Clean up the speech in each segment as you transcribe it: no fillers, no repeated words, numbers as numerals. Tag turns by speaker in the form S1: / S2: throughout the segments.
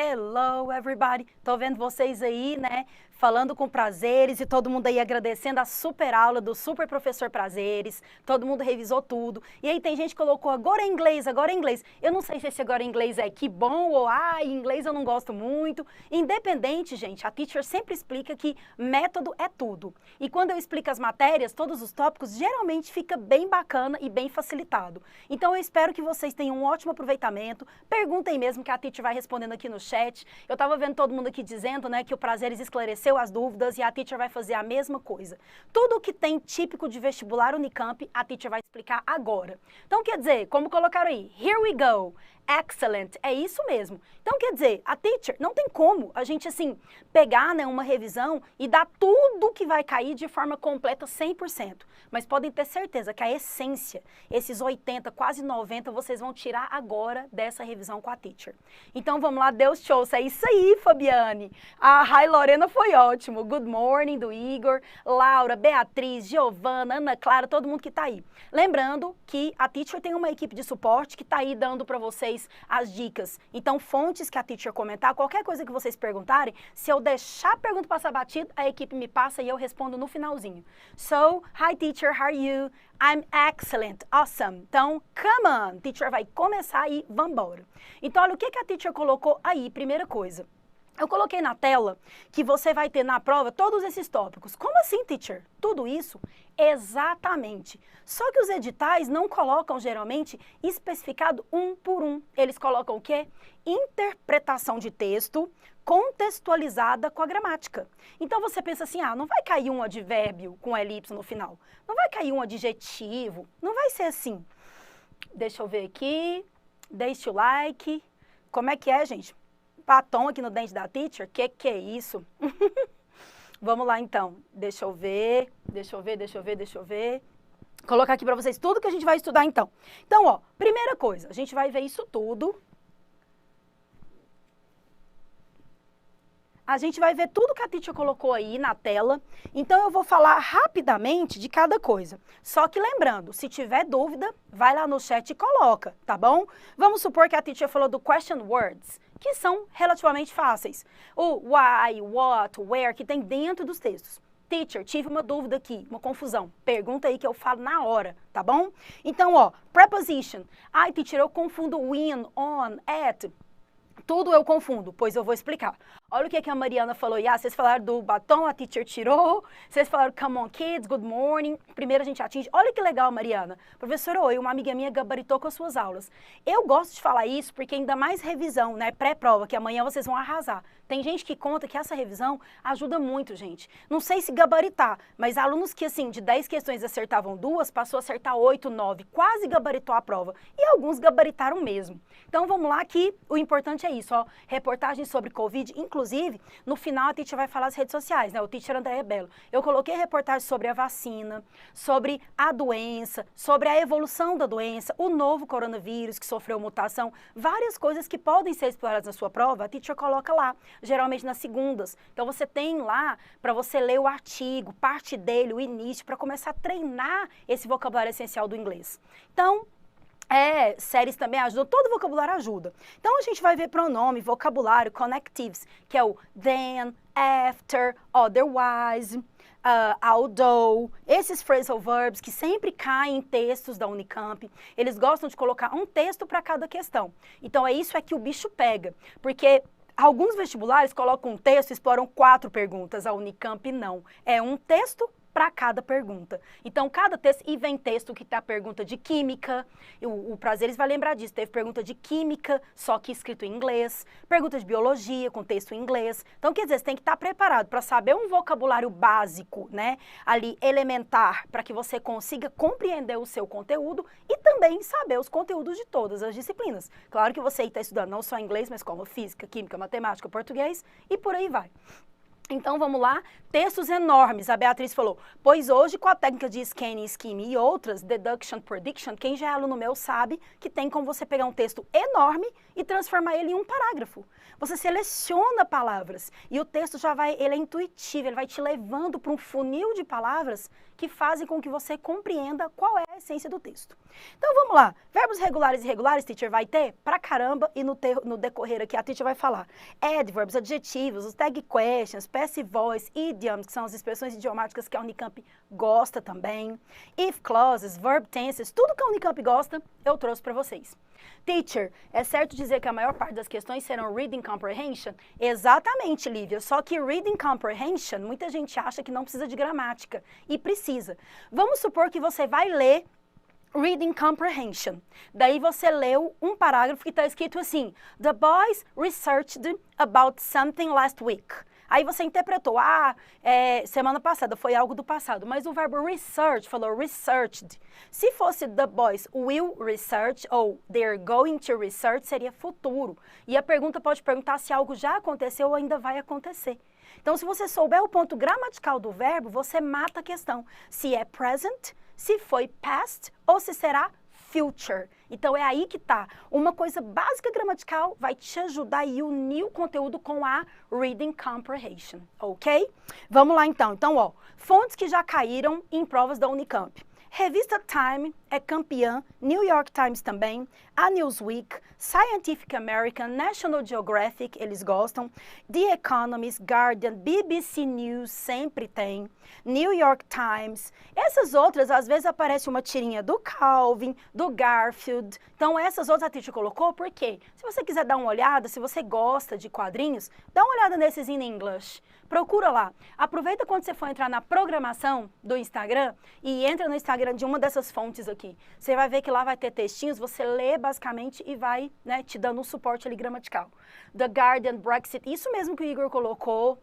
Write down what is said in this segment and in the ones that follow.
S1: Hello, everybody! Tô vendo vocês aí, né, falando com Prazeres e todo mundo aí agradecendo a super aula do super professor Prazeres. Todo mundo revisou tudo. E aí tem gente que colocou agora é inglês, agora é inglês. Eu não sei se esse agora é inglês é que bom ou em inglês eu não gosto muito. Independente, gente, a teacher sempre explica que método é tudo. E quando eu explico as matérias, todos os tópicos, geralmente fica bem bacana e bem facilitado. Então eu espero que vocês tenham um ótimo aproveitamento. Perguntem mesmo que a teacher vai respondendo aqui no chat. Eu tava vendo todo mundo aqui dizendo, né, que o Prazeres esclareceu as dúvidas e a teacher vai fazer a mesma coisa. Tudo que tem típico de vestibular Unicamp, a teacher vai explicar agora. Então, quer dizer, como colocaram aí, here we go. Excellent, é isso mesmo. Então, quer dizer, a teacher, não tem como a gente, assim, pegar, né, uma revisão e dar tudo que vai cair de forma completa 100%. Mas podem ter certeza que a essência, esses 80, quase 90, vocês vão tirar agora dessa revisão com a teacher. Então, vamos lá, Deus te ouça. É isso aí, Fabiane. A Rai Lorena foi ótimo. Good morning do Igor, Laura, Beatriz, Giovana, Ana Clara, todo mundo que tá aí. Lembrando que a teacher tem uma equipe de suporte que tá aí dando para vocês as dicas. Então, fontes que a teacher comentar, qualquer coisa que vocês perguntarem, se eu deixar a pergunta passar batida, a equipe me passa e eu respondo no finalzinho. So, hi teacher, how are you? I'm excellent, awesome. Então, come on, teacher vai começar e vambora. Então, olha o que a teacher colocou aí, primeira coisa. Eu coloquei na tela que você vai ter na prova todos esses tópicos. Como assim, teacher? Tudo isso? Exatamente. Só que os editais não colocam, geralmente, especificado um por um. Eles colocam o quê? Interpretação de texto contextualizada com a gramática. Então você pensa assim, não vai cair um advérbio com elipse no final. Não vai cair um adjetivo. Não vai ser assim. Deixa eu ver aqui. Deixa o like. Como é que é, gente? Batom aqui no dente da teacher? Que é isso? Vamos lá, então. Deixa eu ver. Colocar aqui para vocês tudo que a gente vai estudar, então. Então, ó, primeira coisa, a gente vai ver isso tudo. A gente vai ver tudo que a teacher colocou aí na tela. Então, eu vou falar rapidamente de cada coisa. Só que lembrando, se tiver dúvida, vai lá no chat e coloca, tá bom? Vamos supor que a teacher falou do question words, que são relativamente fáceis. O why, what, where, que tem dentro dos textos. Teacher, tive uma dúvida aqui, uma confusão. Pergunta aí que eu falo na hora, tá bom? Então, ó, preposition. Ai, teacher, eu confundo when, on, at. Tudo eu confundo, pois eu vou explicar. Olha o que a Mariana falou. Vocês falaram do batom, a teacher tirou. Vocês falaram, come on kids, good morning. Primeiro a gente atinge. Olha que legal, Mariana. Professora, oi, uma amiga minha gabaritou com as suas aulas. Eu gosto de falar isso porque ainda mais revisão, né, pré-prova, que amanhã vocês vão arrasar. Tem gente que conta que essa revisão ajuda muito, gente. Não sei se gabaritar, mas alunos que, assim, de 10 questões acertavam 2, passou a acertar 8, 9, quase gabaritou a prova. E alguns gabaritaram mesmo. Então, vamos lá que o importante é isso, ó. Reportagem sobre Covid, inclusive, no final a teacher vai falar as redes sociais, né? O teacher André Belo. Eu coloquei reportagem sobre a vacina, sobre a doença, sobre a evolução da doença, o novo coronavírus que sofreu mutação, várias coisas que podem ser exploradas na sua prova, a teacher coloca lá, geralmente nas segundas. Então você tem lá para você ler o artigo, parte dele, o início, para começar a treinar esse vocabulário essencial do inglês. Então, séries também ajudam, todo vocabulário ajuda. Então a gente vai ver pronome, vocabulário, connectives, que é o then, after, otherwise, although, esses phrasal verbs que sempre caem em textos da Unicamp, eles gostam de colocar um texto para cada questão. Então é isso que o bicho pega, porque alguns vestibulares colocam um texto e exploram 4 perguntas, a Unicamp não. É um texto para cada pergunta. Então, cada texto, e vem texto que tá pergunta de química, o Prazeres vai lembrar disso, teve pergunta de química, só que escrito em inglês, pergunta de biologia, com texto em inglês. Então, quer dizer, você tem que estar preparado para saber um vocabulário básico, né, ali, elementar, para que você consiga compreender o seu conteúdo e também saber os conteúdos de todas as disciplinas. Claro que você está estudando não só inglês, mas como física, química, matemática, português e por aí vai. Então, vamos lá, textos enormes, a Beatriz falou, pois hoje com a técnica de scanning, skimming e outras, deduction, prediction, quem já é aluno meu sabe que tem como você pegar um texto enorme e transformar ele em um parágrafo. Você seleciona palavras e o texto já vai, ele é intuitivo, ele vai te levando para um funil de palavras que fazem com que você compreenda qual é a a essência do texto. Então vamos lá, verbos regulares e irregulares, teacher, vai ter pra caramba e no decorrer aqui a teacher vai falar adverbs, adjetivos, os tag questions, passive voice, idioms, que são as expressões idiomáticas que a Unicamp gosta também, if clauses, verb tenses, tudo que a Unicamp gosta, eu trouxe para vocês. Teacher, é certo dizer que a maior parte das questões serão reading comprehension? Exatamente, Lívia, só que reading comprehension, muita gente acha que não precisa de gramática, e precisa. Vamos supor que você vai ler reading comprehension. Daí você leu um parágrafo que está escrito assim, the boys researched about something last week. Aí você interpretou, semana passada, foi algo do passado. Mas o verbo research falou researched. Se fosse the boys will research ou they're going to research, seria futuro. E a pergunta pode perguntar se algo já aconteceu ou ainda vai acontecer. Então, se você souber o ponto gramatical do verbo, você mata a questão. Se é present, se foi past ou se será future. Então, é aí que tá. Uma coisa básica gramatical vai te ajudar a unir o conteúdo com a reading comprehension, ok? Vamos lá, então. Então, ó, fontes que já caíram em provas da Unicamp. Revista Time é campeã, New York Times também, a Newsweek, Scientific American, National Geographic, eles gostam, The Economist, Guardian, BBC News, sempre tem, New York Times. Essas outras, às vezes aparece uma tirinha do Calvin, do Garfield. Então, essas outras a teacher colocou, por quê? Se você quiser dar uma olhada, se você gosta de quadrinhos, dá uma olhada nesses in English. Procura lá. Aproveita quando você for entrar na programação do Instagram e entra no Instagram de uma dessas fontes aqui. Você vai ver que lá vai ter textinhos, você lê basicamente e vai, né, te dando um suporte ali gramatical. The Guardian, Brexit, isso mesmo que o Igor colocou.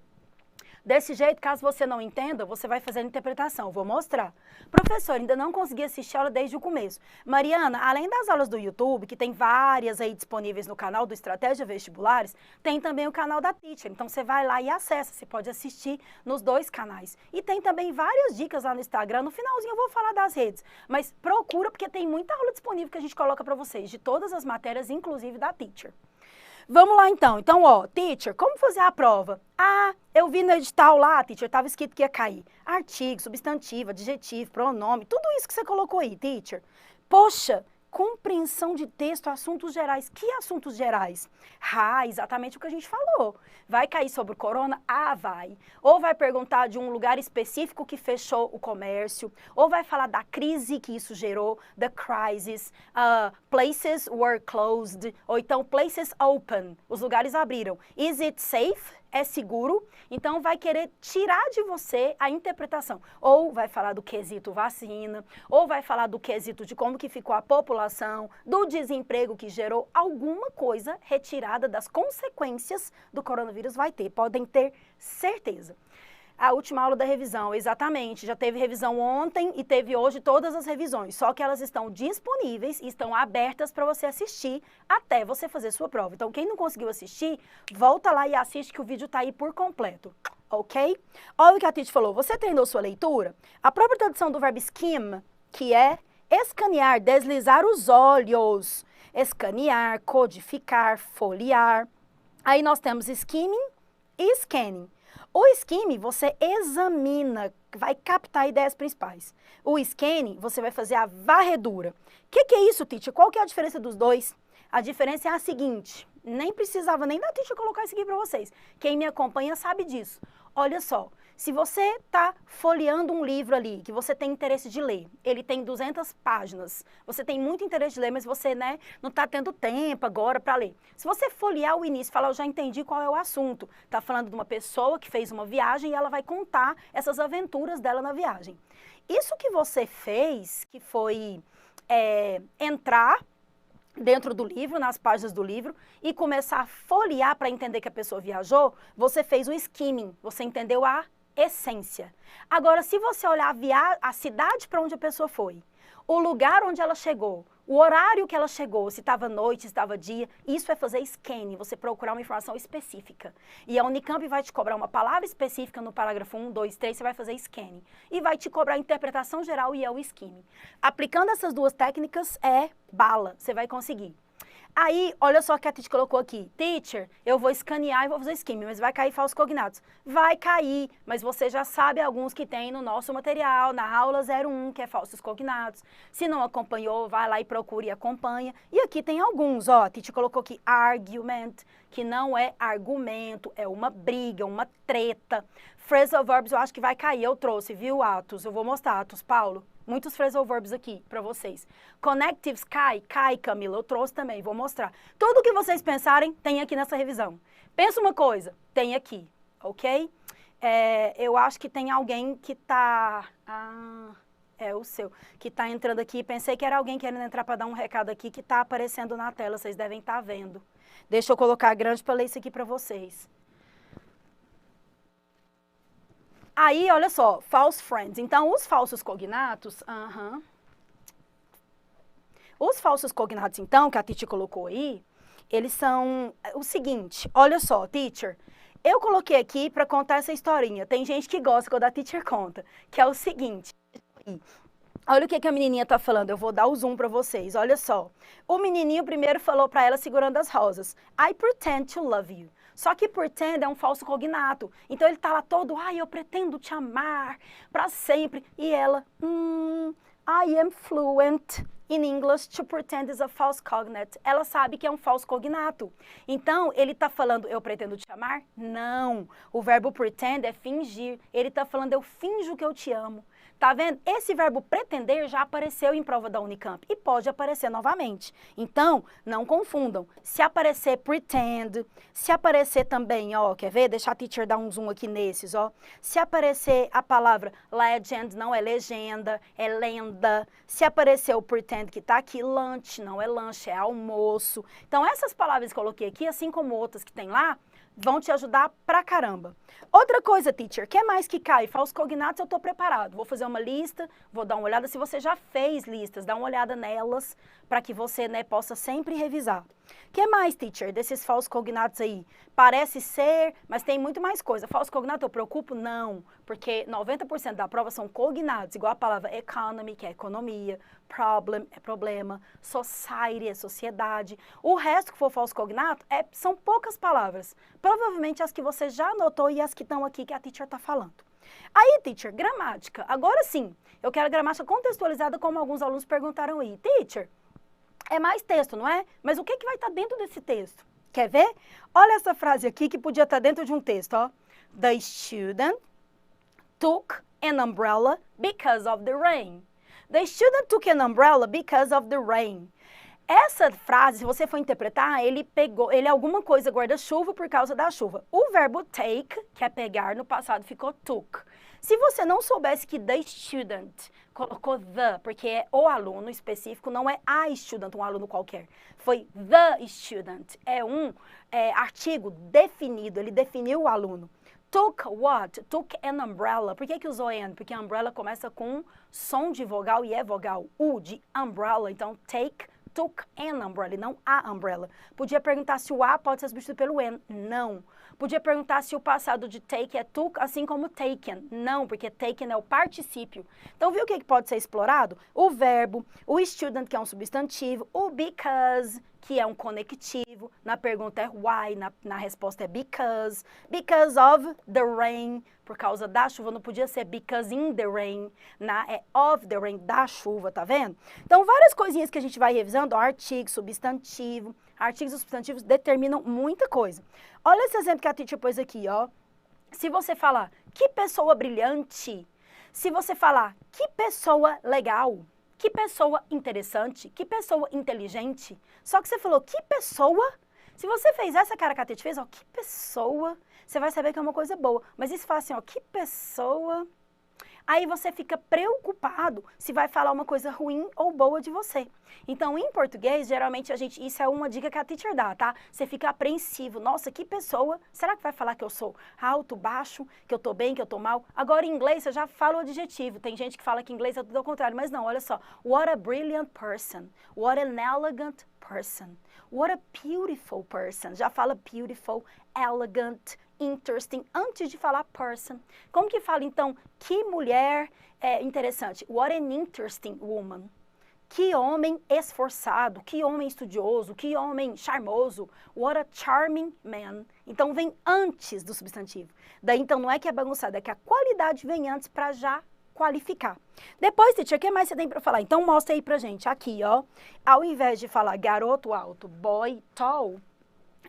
S1: Desse jeito, caso você não entenda, você vai fazer a interpretação. Vou mostrar. Professor, ainda não consegui assistir a aula desde o começo. Mariana, além das aulas do YouTube, que tem várias aí disponíveis no canal do Estratégia Vestibulares, tem também o canal da Teacher. Então, você vai lá e acessa. Você pode assistir nos dois canais. E tem também várias dicas lá no Instagram. No finalzinho eu vou falar das redes. Mas procura, porque tem muita aula disponível que a gente coloca para vocês, de todas as matérias, inclusive da Teacher. Vamos lá, então. Então, ó, teacher, como fazer a prova? Eu vi no edital lá, teacher, estava escrito que ia cair. Artigo, substantivo, adjetivo, pronome, tudo isso que você colocou aí, teacher. Poxa, compreensão de texto, assuntos gerais. Que assuntos gerais? Exatamente o que a gente falou. Vai cair sobre o corona? Vai. Ou vai perguntar de um lugar específico que fechou o comércio, ou vai falar da crise que isso gerou, the crisis, places were closed, ou então places open, os lugares abriram. Is it safe? É seguro, então vai querer tirar de você a interpretação. Ou vai falar do quesito vacina, ou vai falar do quesito de como que ficou a população, do desemprego que gerou, alguma coisa retirada das consequências do coronavírus vai ter, podem ter certeza. A última aula da revisão, exatamente, já teve revisão ontem e teve hoje todas as revisões, só que elas estão disponíveis e estão abertas para você assistir até você fazer sua prova. Então, quem não conseguiu assistir, volta lá e assiste que o vídeo está aí por completo, ok? Olha o que a Titi falou, você treinou sua leitura? A própria tradução do verbo skim, que é escanear, deslizar os olhos, escanear, codificar, folhear. Aí nós temos skimming e scanning. O skimming, você examina, vai captar ideias principais. O scanning, você vai fazer a varredura. O que é isso, teacher? Qual que é a diferença dos dois? A diferença é a seguinte, nem precisava nem da teacher colocar isso aqui para vocês. Quem me acompanha sabe disso. Olha só, se você está folheando um livro ali, que você tem interesse de ler, ele tem 200 páginas, você tem muito interesse de ler, mas você, né, não está tendo tempo agora para ler. Se você folhear o início e falar, eu já entendi qual é o assunto, está falando de uma pessoa que fez uma viagem e ela vai contar essas aventuras dela na viagem. Isso que você fez, que foi entrar dentro do livro, nas páginas do livro, e começar a folhear para entender que a pessoa viajou, você fez o skimming, você entendeu a essência. Agora, se você olhar a cidade para onde a pessoa foi, o lugar onde ela chegou, o horário que ela chegou, se estava noite, se estava dia, isso é fazer scanning, você procurar uma informação específica. E a Unicamp vai te cobrar uma palavra específica no parágrafo 1, 2, 3, você vai fazer scanning. E vai te cobrar a interpretação geral e é o skimming. Aplicando essas duas técnicas é bala, você vai conseguir. Aí, olha só o que a teacher colocou aqui. Teacher, eu vou escanear e vou fazer skimming, mas vai cair falsos cognatos. Vai cair, mas você já sabe alguns que tem no nosso material, na aula 01, que é falsos cognatos. Se não acompanhou, vai lá e procure e acompanha. E aqui tem alguns, ó, a teacher colocou aqui argument, que não é argumento, é uma briga, uma treta. Phrasal verbs eu acho que vai cair, eu trouxe, viu, Atos? Eu vou mostrar, Atos, Paulo. Muitos phrasal verbs aqui para vocês. Connectives cai, Camila, eu trouxe também, vou mostrar. Tudo que vocês pensarem, tem aqui nessa revisão. Pensa uma coisa, tem aqui, ok? Eu acho que tem alguém que tá... é o seu, que tá entrando aqui. Pensei que era alguém querendo entrar para dar um recado aqui que tá aparecendo na tela, vocês devem estar vendo. Deixa eu colocar grande para ler isso aqui para vocês. Aí, olha só, false friends. Então, os falsos cognatos... Os falsos cognatos, então, que a teacher colocou aí, eles são o seguinte. Olha só, teacher, eu coloquei aqui para contar essa historinha. Tem gente que gosta quando a teacher conta, que é o seguinte. Olha o que a menininha tá falando, eu vou dar o zoom para vocês, olha só. O menininho primeiro falou para ela segurando as rosas. I pretend to love you. Só que pretend é um falso cognato. Então ele tá lá todo, eu pretendo te amar para sempre. E ela, I am fluent in English, to pretend is a false cognate. Ela sabe que é um falso cognato. Então, ele tá falando, eu pretendo te amar? Não. O verbo pretend é fingir. Ele tá falando, eu finjo que eu te amo. Tá vendo? Esse verbo pretender já apareceu em prova da Unicamp e pode aparecer novamente. Então, não confundam. Se aparecer pretend, se aparecer também, ó, quer ver? Deixa a teacher dar um zoom aqui nesses, ó. Se aparecer a palavra legend, não é legenda, é lenda. Se aparecer o pretend que tá aqui, lunch, não é lanche, é almoço. Então, essas palavras que eu coloquei aqui, assim como outras que tem lá, vão te ajudar pra caramba. Outra coisa, teacher, que é mais que cai? Falsos cognatos, eu tô preparado. Vou fazer uma lista, vou dar uma olhada. Se você já fez listas, dá uma olhada nelas, para que você, possa sempre revisar. Que mais, teacher, desses falsos cognatos aí? Parece ser, mas tem muito mais coisa. Falso cognato, eu preocupo? Não, porque 90% da prova são cognatos, igual a palavra economy, que é economia, problem é problema, society é sociedade. O resto que for falso cognato são poucas palavras. Provavelmente as que você já anotou e as que estão aqui que a teacher está falando. Aí, teacher, gramática. Agora sim, eu quero gramática contextualizada, como alguns alunos perguntaram aí. Teacher, é mais texto, não é? Mas o que vai estar dentro desse texto? Quer ver? Olha essa frase aqui que podia estar dentro de um texto, ó. The student took an umbrella because of the rain. The student took an umbrella because of the rain. Essa frase, se você for interpretar, ele é alguma coisa guarda-chuva por causa da chuva. O verbo take, que é pegar, no passado ficou took. Se você não soubesse que the student colocou the, porque é o aluno específico, não é a student, um aluno qualquer. Foi the student, é um artigo definido, ele definiu o aluno. Took what? Took an umbrella. Por que usou an? Porque umbrella começa com som de vogal e é vogal. U de umbrella, então take, took an umbrella, e não a umbrella. Podia perguntar se o a pode ser substituído pelo an. Não. Podia perguntar se o passado de take é took, assim como taken. Não, porque taken é o particípio. Então, viu o que pode ser explorado? O verbo, o student, que é um substantivo, o because, que é um conectivo. Na pergunta é why, na resposta é because. Because of the rain, por causa da chuva. Não podia ser because in the rain, é of the rain, da chuva, tá vendo? Então, várias coisinhas que a gente vai revisando, ó, artigo, substantivo. Artigos e substantivos determinam muita coisa. Olha esse exemplo que a teacher pôs aqui, ó. Se você falar, que pessoa brilhante. Se você falar, que pessoa legal. Que pessoa interessante, que pessoa inteligente. Só que você falou, que pessoa? Se você fez essa cara que a teacher fez, ó, que pessoa, você vai saber que é uma coisa boa. Mas e se fala assim, ó, que pessoa... Aí você fica preocupado se vai falar uma coisa ruim ou boa de você. Então, em português, geralmente isso é uma dica que a teacher dá, tá? Você fica apreensivo. Nossa, que pessoa, será que vai falar que eu sou alto, baixo, que eu tô bem, que eu tô mal? Agora, em inglês, você já fala o adjetivo. Tem gente que fala que em inglês é tudo ao contrário, mas não, olha só. What a brilliant person. What an elegant person. What a beautiful person. Já fala beautiful, elegant, interesting, antes de falar person. Como que fala, então, que mulher interessante? What an interesting woman. Que homem esforçado, que homem estudioso, que homem charmoso. What a charming man. Então vem antes do substantivo. Daí então não é que é bagunçado, é que a qualidade vem antes para já qualificar. Depois, teacher, o que mais você tem para falar? Então mostra aí pra gente, aqui ó, ao invés de falar garoto alto, boy tall,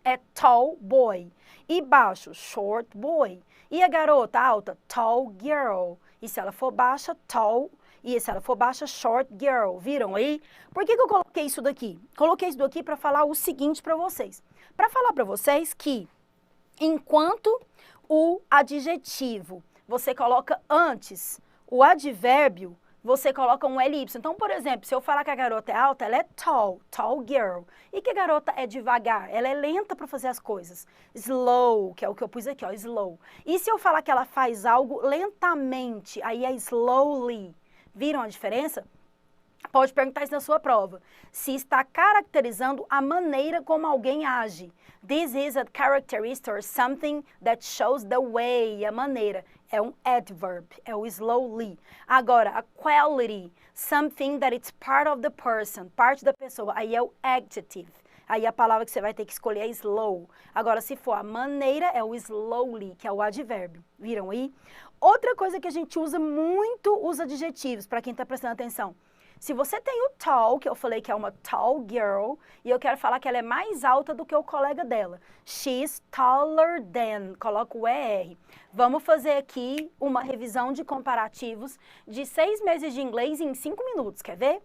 S1: é tall boy. E baixo, short boy. E a garota alta, tall girl. E se ela for baixa, tall. E se ela for baixa, short girl. Viram aí? Por que eu coloquei isso daqui? Coloquei isso daqui para falar o seguinte para vocês. Para falar para vocês que enquanto o adjetivo você coloca antes o advérbio, você coloca um LY. Então, por exemplo, se eu falar que a garota é alta, ela é tall, tall girl. E que a garota é devagar, ela é lenta para fazer as coisas. Slow, que é o que eu pus aqui, ó, slow. E se eu falar que ela faz algo lentamente, aí é slowly. Viram a diferença? Pode perguntar isso na sua prova. Se está caracterizando a maneira como alguém age. This is a characteristic or something that shows the way, a maneira. É um adverb, é o slowly. Agora, a quality, something that it's part of the person, parte da pessoa. Aí é o adjective. Aí a palavra que você vai ter que escolher é slow. Agora, se for a maneira, é o slowly, que é o advérbio. Viram aí? Outra coisa que a gente usa muito os adjetivos, para quem está prestando atenção. Se você tem o tall, que eu falei que é uma tall girl, e eu quero falar que ela é mais alta do que o colega dela. She's taller than, coloco o ER. Vamos fazer aqui uma revisão de comparativos de 6 meses de inglês em 5 minutos, quer ver?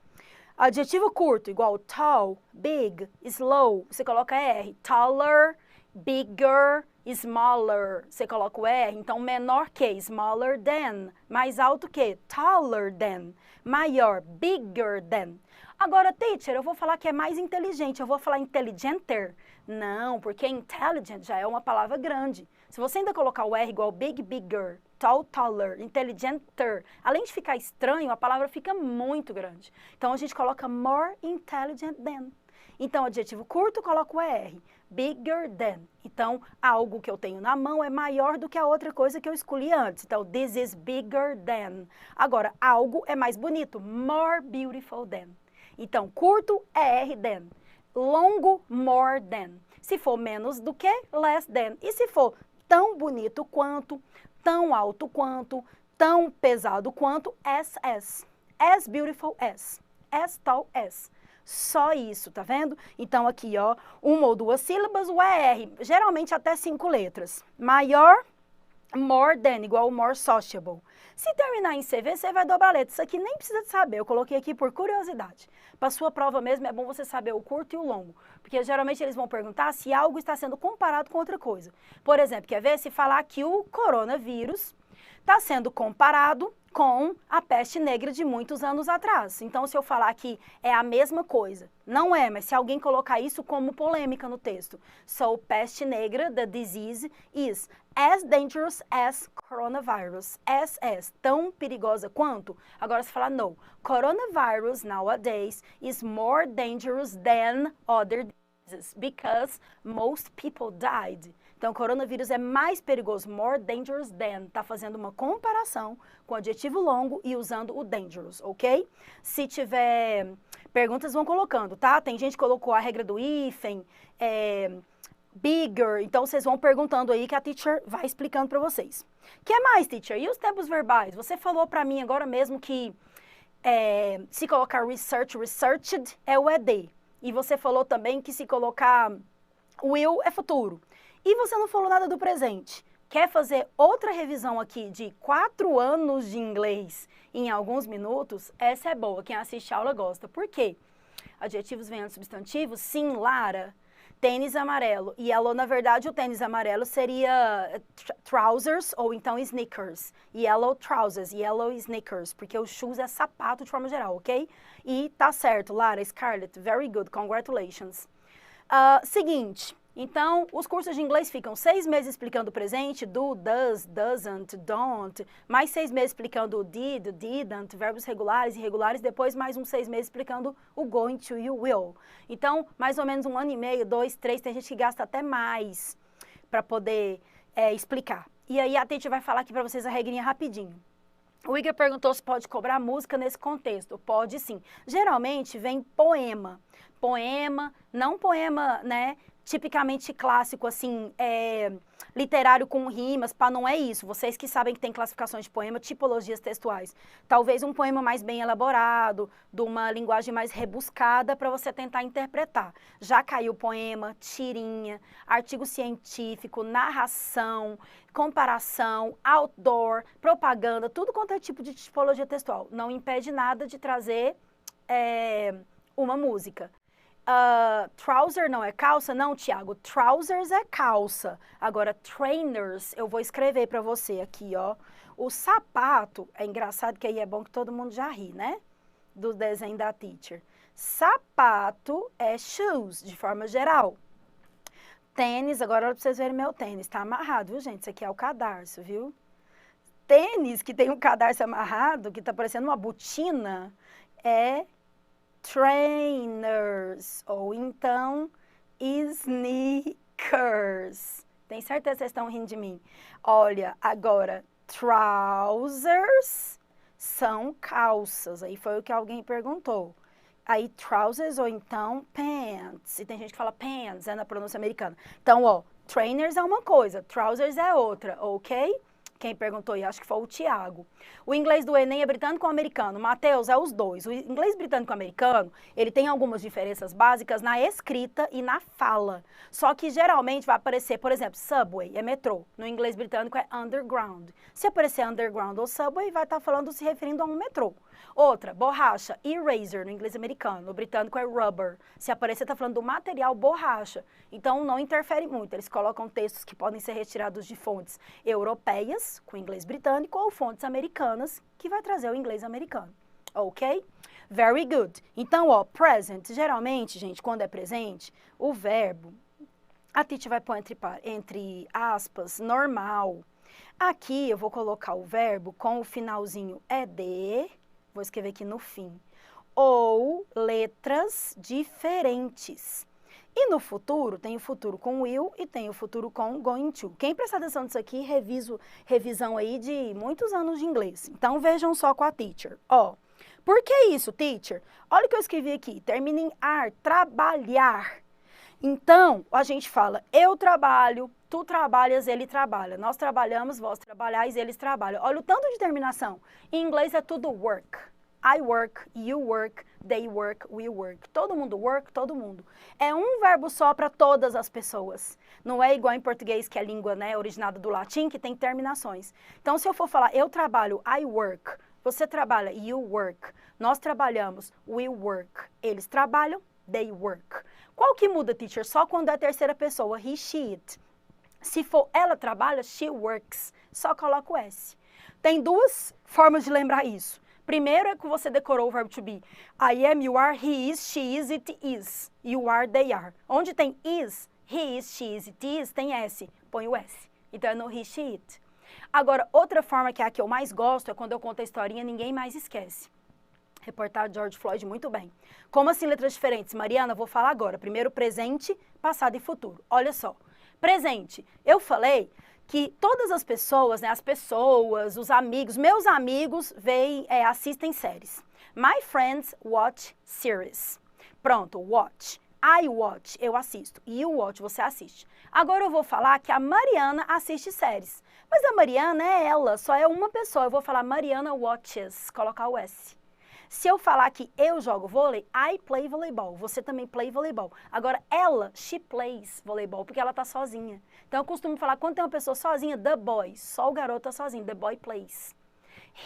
S1: Adjetivo curto, igual tall, big, slow, você coloca ER. Taller, bigger, smaller, você coloca o ER. Então, menor que, smaller than. Mais alto que, taller than. Maior, bigger than. Agora, teacher, eu vou falar que é mais inteligente, eu vou falar intelligenter? Não, porque intelligent já é uma palavra grande. Se você ainda colocar o R igual big, bigger, tall, taller, intelligenter, além de ficar estranho, a palavra fica muito grande. Então, a gente coloca more intelligent than. Então, adjetivo curto, coloco o ER. Bigger than. Então, algo que eu tenho na mão é maior do que a outra coisa que eu escolhi antes. Então, this is bigger than. Agora, algo é mais bonito. More beautiful than. Então, curto, ER than. Longo, more than. Se for menos do que, less than. E se for tão bonito quanto, tão alto quanto, tão pesado quanto, as. As beautiful as. As tall as. Só isso, tá vendo? Então, aqui, ó, 1 ou 2 sílabas, o ER, geralmente até 5 letras. Maior, more than, igual o more sociable. Se terminar em CV, você vai dobrar a letra. Isso aqui nem precisa de saber, eu coloquei aqui por curiosidade. Para sua prova mesmo, é bom você saber o curto e o longo. Porque geralmente eles vão perguntar se algo está sendo comparado com outra coisa. Por exemplo, quer ver? Se falar que o coronavírus está sendo comparado com a peste negra de muitos anos atrás. Então, se eu falar que é a mesma coisa, não é, mas se alguém colocar isso como polêmica no texto. So, peste negra, the disease, is as dangerous as coronavirus. As, tão perigosa quanto? Agora, se falar, no, coronavirus nowadays is more dangerous than other diseases because most people died. Então, coronavírus é mais perigoso, more dangerous than. Está fazendo uma comparação com o adjetivo longo e usando o dangerous, ok? Se tiver perguntas, vão colocando, tá? Tem gente que colocou a regra do hífen, bigger. Então, vocês vão perguntando aí que a teacher vai explicando para vocês. O que mais, teacher? E os tempos verbais? Você falou para mim agora mesmo que se colocar researched é o ED. E você falou também que se colocar will é futuro. E você não falou nada do presente. Quer fazer outra revisão aqui de 4 anos de inglês em alguns minutos? Essa é boa, quem assiste a aula gosta. Por quê? Adjetivos vêm antes substantivos? Sim, Lara. Tênis amarelo. Yellow, na verdade, o tênis amarelo seria trousers ou então sneakers. Yellow trousers, yellow sneakers, porque o shoes é sapato de forma geral, ok? E tá certo, Lara, Scarlett, very good, congratulations. Seguinte. Então, os cursos de inglês ficam 6 meses explicando o presente, do, does, doesn't, don't, mais 6 meses explicando o did, didn't, verbos regulares e irregulares, depois mais uns 6 meses explicando o going to e o will. Então, mais ou menos 1 ano e meio, 2, 3, tem gente que gasta até mais para poder explicar. E aí a Tati vai falar aqui para vocês a regrinha rapidinho. O Igor perguntou se pode cobrar música nesse contexto. Pode sim. Geralmente vem poema. Poema, não poema, né, tipicamente clássico, assim, literário com rimas, pá, não é isso. Vocês que sabem que tem classificações de poema, tipologias textuais. Talvez um poema mais bem elaborado, de uma linguagem mais rebuscada para você tentar interpretar. Já caiu poema, tirinha, artigo científico, narração, comparação, outdoor, propaganda, tudo quanto é tipo de tipologia textual. Não impede nada de trazer uma música. Trouser não é calça? Não, Thiago, trousers é calça. Agora, trainers, eu vou escrever para você aqui, ó. O sapato, é engraçado que aí é bom que todo mundo já ri, né? Do desenho da teacher. Sapato é shoes, de forma geral. Tênis, agora olha pra vocês verem meu tênis, tá amarrado, viu, gente? Isso aqui é o cadarço, viu? Tênis que tem um cadarço amarrado, que tá parecendo uma botina, é trainers, ou então sneakers. Tem certeza que vocês estão rindo de mim? Olha, agora, trousers são calças. Aí foi o que alguém perguntou. Aí, trousers ou então pants. E tem gente que fala pants, é na pronúncia americana. Então, ó, trainers é uma coisa, trousers é outra, ok? Quem perguntou aí, acho que foi o Thiago. O inglês do Enem é britânico ou americano? Matheus, é os dois. O inglês britânico-americano, ele tem algumas diferenças básicas na escrita e na fala. Só que geralmente vai aparecer, por exemplo, subway, é metrô. No inglês britânico é underground. Se aparecer underground ou subway, vai estar falando, se referindo a um metrô. Outra, borracha, eraser, no inglês americano. No britânico é rubber. Se aparecer, está falando do material borracha. Então, não interfere muito. Eles colocam textos que podem ser retirados de fontes europeias, com inglês britânico, ou fontes americanas, que vai trazer o inglês americano. Ok? Very good. Então, ó, present, geralmente, gente, quando é presente, o verbo, a teacher vai pôr entre aspas, normal. Aqui, eu vou colocar o verbo com o finalzinho ed, vou escrever aqui no fim, ou letras diferentes. E no futuro, tem o futuro com will e tem o futuro com going to. Quem prestar atenção nisso aqui, revisão aí de muitos anos de inglês. Então, vejam só com a teacher. Ó, por que isso, teacher? Olha o que eu escrevi aqui, termina em ar, trabalhar. Então, a gente fala, eu trabalho, tu trabalhas, ele trabalha. Nós trabalhamos, vós trabalhais, eles trabalham. Olha o tanto de terminação. Em inglês é tudo work. I work, you work, they work, we work. Todo mundo work, todo mundo. É um verbo só para todas as pessoas. Não é igual em português, que é a língua, né, originada do latim, que tem terminações. Então, se eu for falar, eu trabalho, I work. Você trabalha, you work. Nós trabalhamos, we work. Eles trabalham, they work. Qual que muda, teacher? Só quando é a terceira pessoa, he, she, it. Se for ela trabalha, she works. Só coloca o S. Tem duas formas de lembrar isso. Primeiro é que você decorou o verbo to be. I am, you are, he is, she is, it is. You are, they are. Onde tem is, he is, she is, it is, tem S. Põe o S. Então é no he, she, it. Agora, outra forma que é a que eu mais gosto é quando eu conto a historinha, ninguém mais esquece. Reportado George Floyd, muito bem. Como assim letras diferentes? Mariana, vou falar agora. Primeiro presente, passado e futuro. Olha só. Presente. Eu falei que todas as pessoas, né, as pessoas, os amigos, meus amigos assistem séries. My friends watch series. Pronto, watch. I watch, eu assisto. You watch, você assiste. Agora eu vou falar que a Mariana assiste séries. Mas a Mariana é ela, só é uma pessoa. Eu vou falar Mariana watches, colocar o S. Se eu falar que eu jogo vôlei, I play voleibol. Você também play voleibol. Agora, ela, she plays voleibol, porque ela tá sozinha. Então, eu costumo falar, quando tem uma pessoa sozinha, the boy. Só o garoto tá sozinho, the boy plays.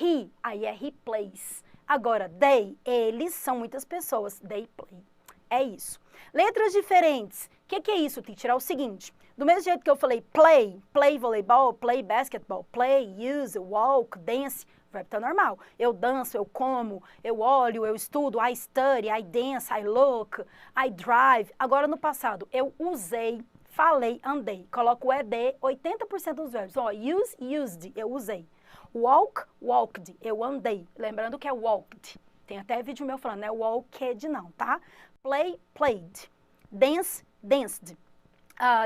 S1: He, aí é he plays. Agora, they, eles são muitas pessoas, they play. É isso. Letras diferentes. O que é isso, teacher? É o seguinte, do mesmo jeito que eu falei play voleibol, play basketball, play, use, walk, dance, o verbo tá normal. Eu danço, eu como, eu olho, eu estudo, I study, I dance, I look, I drive. Agora, no passado, eu usei, falei, andei. Coloco o ED, 80% dos verbos. Ó, use, used, eu usei. Walk, walked, eu andei. Lembrando que é walked. Tem até vídeo meu falando, não é walked não, tá? Play, played. Dance, danced.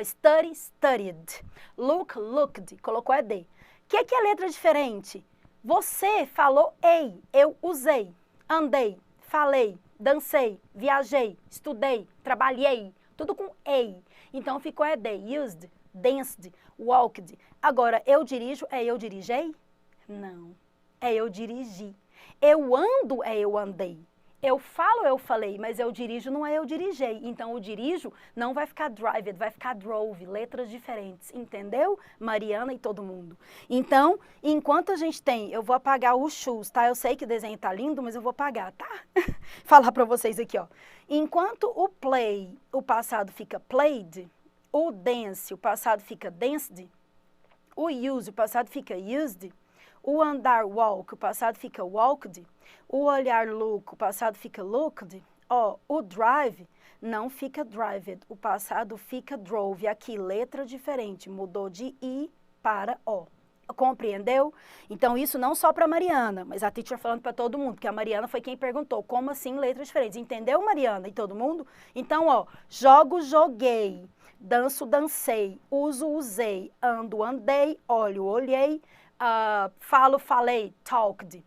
S1: Study, studied. Look, looked. Colocou ED. O que é letra diferente? Você falou ei, eu usei, andei, falei, dancei, viajei, estudei, trabalhei, tudo com ei. Então ficou they used, danced, walked. Agora, eu dirijo é eu dirigei? Não, é eu dirigi. Eu ando é eu andei. Eu falo, eu falei, mas eu dirijo não é eu dirigei. Então, o dirijo não vai ficar drived, vai ficar drove, letras diferentes, entendeu? Mariana e todo mundo. Então, enquanto a gente tem, eu vou apagar os shoes, tá? Eu sei que o desenho tá lindo, mas eu vou apagar, tá? Falar pra vocês aqui, ó. Enquanto o play, o passado fica played, o dance, o passado fica danced, o use, o passado fica used, o andar, walk, o passado fica walked, o olhar, look, o passado fica looked, ó, o drive não fica drived, o passado fica drove. Aqui, letra diferente, mudou de I para O. Compreendeu? Então, isso não só para Mariana, mas a teacher falando para todo mundo, porque a Mariana foi quem perguntou, como assim letras diferentes? Entendeu, Mariana e todo mundo? Então, ó, jogo, joguei, danço, dancei, uso, usei, ando, andei, olho, olhei, falo, falei, talked,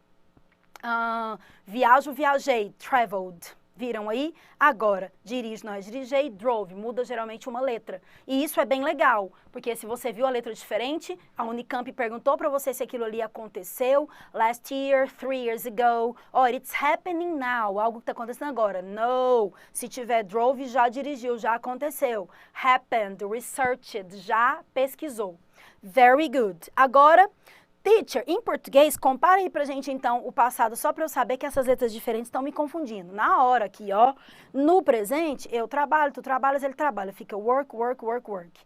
S1: viajo, viajei, traveled. Viram aí? Agora, dirige, nós dirigei, drove, muda geralmente uma letra. E isso é bem legal, porque se você viu a letra diferente, a Unicamp perguntou para você se aquilo ali aconteceu, last year, 3 years ago, or it's happening now, algo que está acontecendo agora. No, se tiver drove, já dirigiu, já aconteceu. Happened, researched, já pesquisou. Very good. Agora, teacher, em português, compara aí pra gente, então, o passado, só para eu saber que essas letras diferentes estão me confundindo. Na hora aqui, ó, no presente, eu trabalho, tu trabalhas, ele trabalha. Fica work, work, work, work.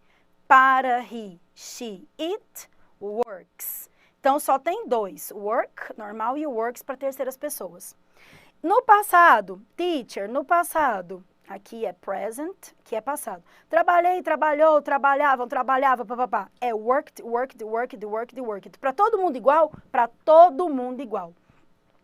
S1: Para, he, she, it, works. Então, só tem dois, work, normal, e o works para terceiras pessoas. No passado, teacher, no passado, aqui é present, que é passado. Trabalhei, trabalhou, trabalhavam, trabalhava, papapá. É worked, worked, worked, worked, worked. Para todo mundo igual? Para todo mundo igual.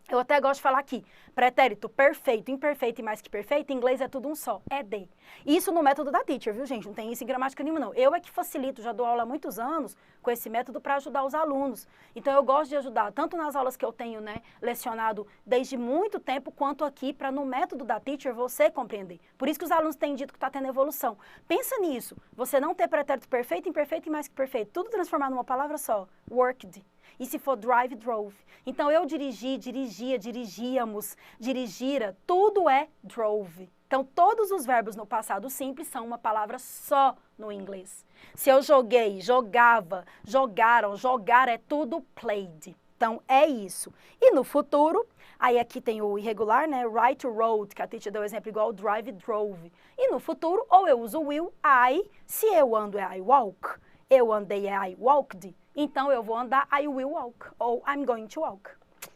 S1: Eu até gosto de falar aqui, pretérito perfeito, imperfeito e mais que perfeito, em inglês é tudo um só, é de. Isso no método da teacher, viu, gente? Não tem isso em gramática nenhuma, não. Eu é que facilito, já dou aula há muitos anos com esse método para ajudar os alunos. Então, eu gosto de ajudar, tanto nas aulas que eu tenho, né, lecionado desde muito tempo, quanto aqui, para no método da teacher você compreender. Por isso que os alunos têm dito que está tendo evolução. Pensa nisso, você não ter pretérito perfeito, imperfeito e mais que perfeito, tudo transformado numa palavra só, worked. E se for drive, drove. Então, eu dirigi, dirigia, dirigíamos, dirigira, tudo é drove. Então, todos os verbos no passado simples são uma palavra só no inglês. Se eu joguei, jogava, jogaram, jogar é tudo played. Então, é isso. E no futuro, aí aqui tem o irregular, né? Write, wrote, que a teacher deu exemplo igual drive, drove. E no futuro, ou eu uso will, I. Se eu ando é I walk. Eu andei é I walked. Então, eu vou andar, I will walk, ou I'm going to walk.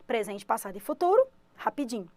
S1: Presente, passado e futuro, rapidinho.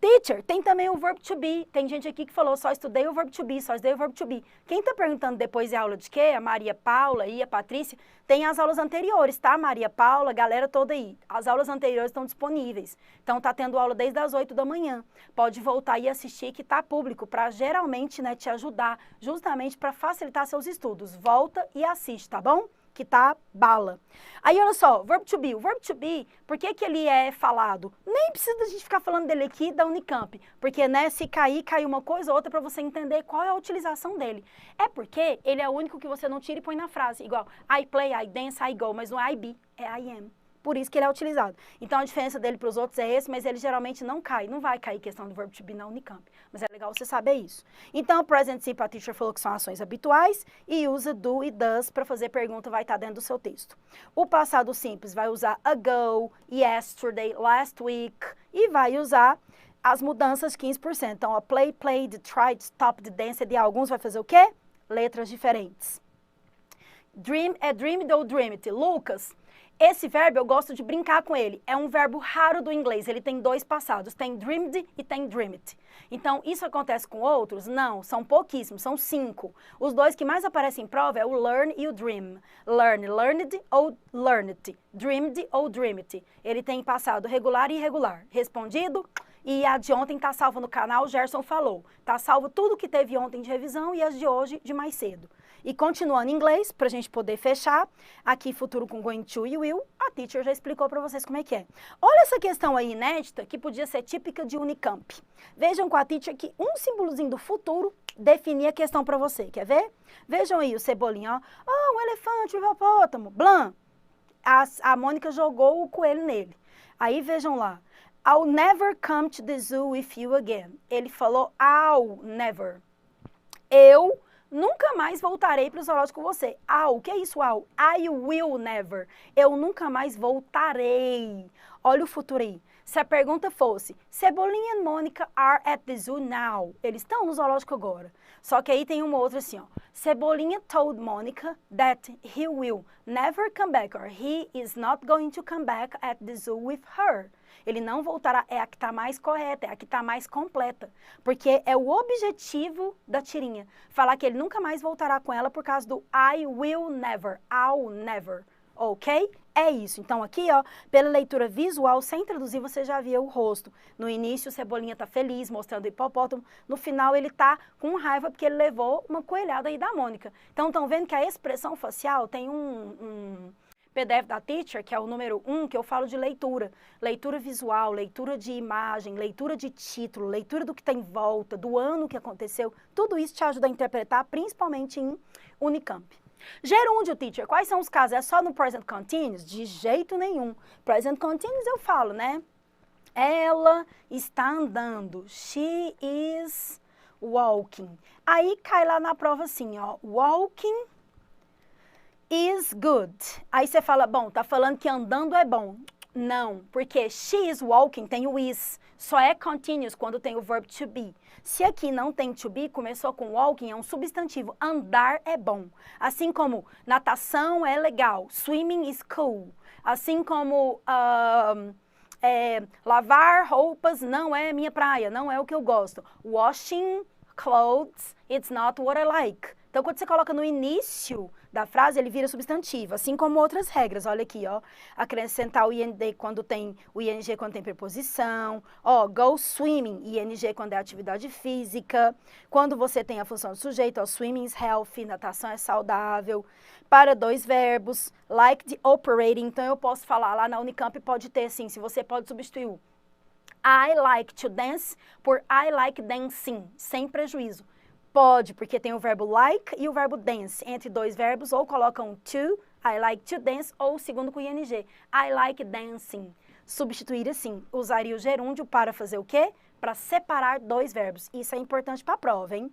S1: Teacher, tem também o verb to be. Tem gente aqui que falou, só estudei o verb to be, só estudei o verb to be. Quem está perguntando depois é aula de quê? A Maria Paula e a Patrícia. Tem as aulas anteriores, tá? Maria Paula, galera toda aí. As aulas anteriores estão disponíveis. Então, tá tendo aula desde as 8 da manhã. Pode voltar e assistir, que tá público, para geralmente, né, te ajudar, justamente para facilitar seus estudos. Volta e assiste, tá bom? Que tá bala. Aí, olha só, verb to be. O verb to be, por que que ele é falado? Nem precisa a gente ficar falando dele aqui da Unicamp, porque, né, se cair, cai uma coisa ou outra para você entender qual é a utilização dele. É porque ele é o único que você não tira e põe na frase, igual I play, I dance, I go, mas não é I be, é I am. Por isso que ele é utilizado. Então, a diferença dele para os outros é esse, mas ele geralmente não cai. Não vai cair questão do verb to be na Unicamp. Mas é legal você saber isso. Então, present simple, a teacher falou que são ações habituais e usa do e does para fazer pergunta, vai estar dentro do seu texto. O passado simples vai usar ago, yesterday, last week e vai usar as mudanças 15%. Então, a play, played, tried, stopped, danced e alguns vai fazer o quê? Letras diferentes. Dream é dreamed ou dreamed. Lucas, esse verbo eu gosto de brincar com ele. É um verbo raro do inglês. Ele tem dois passados. Tem dreamed e tem dreamed. Então, isso acontece com outros? Não, são pouquíssimos. São 5. Os dois que mais aparecem em prova é o learn e o dream. Learn, learned ou learned. Dreamed ou dreamed. Ele tem passado regular e irregular. Respondido? E a de ontem está salva no canal, o Gerson falou. Está salvo tudo que teve ontem de revisão e as de hoje de mais cedo. E continuando em inglês, para a gente poder fechar, aqui futuro com going to e will, a teacher já explicou para vocês como é que é. Olha essa questão aí inédita, que podia ser típica de Unicamp. Vejam com a teacher que um símbolozinho do futuro definia a questão para você. Quer ver? Vejam aí o Cebolinha, ó. Oh, um elefante, um hipopótamo, blam. A Mônica jogou o coelho nele. Aí vejam lá. I'll never come to the zoo with you again. Ele falou I'll never. Eu nunca mais voltarei para o zoológico com você. O que é isso, I will never. Eu nunca mais voltarei. Olha o futuro aí. Se a pergunta fosse, Cebolinha e Mônica are at the zoo now. Eles estão no zoológico agora. Só que aí tem uma outra assim, ó. Cebolinha told Mônica that he will never come back, or he is not going to come back at the zoo with her. Ele não voltará, é a que está mais correta, é a que está mais completa. Porque é o objetivo da tirinha. Falar que ele nunca mais voltará com ela por causa do I will never, I'll never. Ok? É isso. Então aqui, ó, pela leitura visual, sem traduzir, você já via o rosto. No início, o Cebolinha tá feliz, mostrando o hipopótamo. No final, ele tá com raiva porque ele levou uma coelhada aí da Mônica. Então, estão vendo que a expressão facial tem um PDF da Teacher, que é o número 1, que eu falo de leitura. Leitura visual, leitura de imagem, leitura de título, leitura do que está em volta, do ano que aconteceu. Tudo isso te ajuda a interpretar, principalmente em Unicamp. Gerúndio, Teacher, quais são os casos? É só no Present Continuous? De jeito nenhum. Present Continuous eu falo, né? Ela está andando. She is walking. Aí cai lá na prova assim, ó. Walking is good. Aí você fala, bom, tá falando que andando é bom. Não, porque she is walking tem o is. Só é continuous quando tem o verb to be. Se aqui não tem to be, começou com walking, é um substantivo. Andar é bom. Assim como natação é legal. Swimming is cool. Assim como lavar roupas não é minha praia, não é o que eu gosto. Washing clothes, it's not what I like. Então, quando você coloca no início da frase, ele vira substantivo, assim como outras regras. Olha aqui, ó, acrescentar o ing quando tem o ing quando tem preposição, ó, go swimming, ing quando é atividade física, quando você tem a função do sujeito, ó, swimming is healthy, natação é saudável, para dois verbos, like the operating, então eu posso falar lá na Unicamp, pode ter assim, se você pode substituir o I like to dance por I like dancing, sem prejuízo. Pode, porque tem o verbo like e o verbo dance. Entre dois verbos, ou colocam to, I like to dance, ou o segundo com ing. I like dancing. Substituir assim. Usaria o gerúndio para fazer o quê? Para separar dois verbos. Isso é importante para a prova, hein?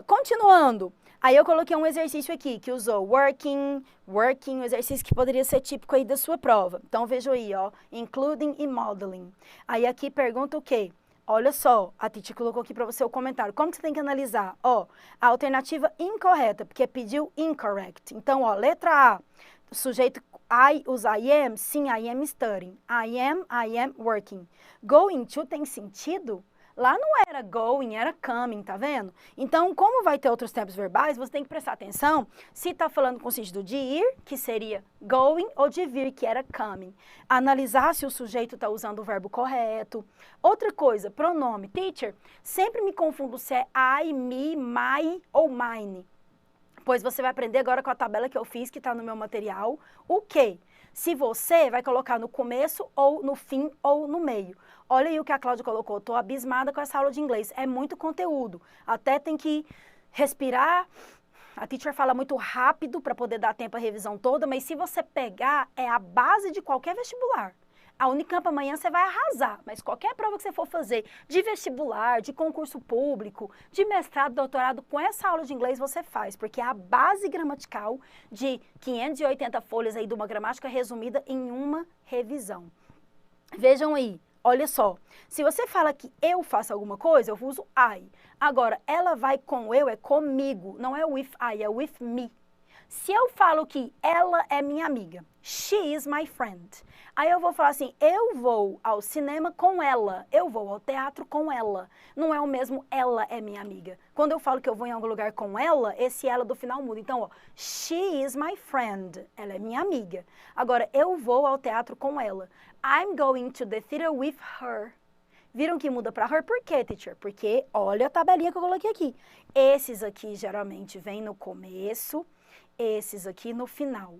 S1: Continuando. Aí eu coloquei um exercício aqui, que usou working, um exercício que poderia ser típico aí da sua prova. Então, veja aí, ó, including e modeling. Aí aqui pergunta o quê? Olha só, a Titi colocou aqui para você o comentário. Como que você tem que analisar? Ó, a alternativa incorreta, porque pediu incorrect. Então, ó, letra A, o sujeito usa I am, sim, I am studying. I am working. Going to tem sentido? Lá não era going, era coming, tá vendo? Então, como vai ter outros tempos verbais, você tem que prestar atenção se tá falando com o sentido de ir, que seria going, ou de vir, que era coming. Analisar se o sujeito tá usando o verbo correto. Outra coisa, pronome. Teacher, sempre me confundo se é I, me, my ou mine. Pois você vai aprender agora com a tabela que eu fiz, que tá no meu material, o quê? Se você vai colocar no começo, ou no fim, ou no meio. Olha aí o que a Cláudia colocou. Estou abismada com essa aula de inglês. É muito conteúdo. Até tem que respirar. A teacher fala muito rápido para poder dar tempo à revisão toda, mas se você pegar, é a base de qualquer vestibular. A Unicamp amanhã você vai arrasar, mas qualquer prova que você for fazer de vestibular, de concurso público, de mestrado, doutorado, com essa aula de inglês você faz, porque é a base gramatical de 580 folhas aí de uma gramática resumida em uma revisão. Vejam aí, olha só, se você fala que eu faço alguma coisa, eu uso I. Agora, ela vai com eu, é comigo, não é with I, é with me. Se eu falo que ela é minha amiga, she is my friend, aí eu vou falar assim, eu vou ao cinema com ela, eu vou ao teatro com ela. Não é o mesmo ela é minha amiga. Quando eu falo que eu vou em algum lugar com ela, esse ela do final muda. Então, ó, she is my friend, ela é minha amiga. Agora, eu vou ao teatro com ela. I'm going to the theater with her. Viram que muda para her? Por quê, teacher? Porque olha a tabelinha que eu coloquei aqui. Esses aqui geralmente vêm no começo, esses aqui no final.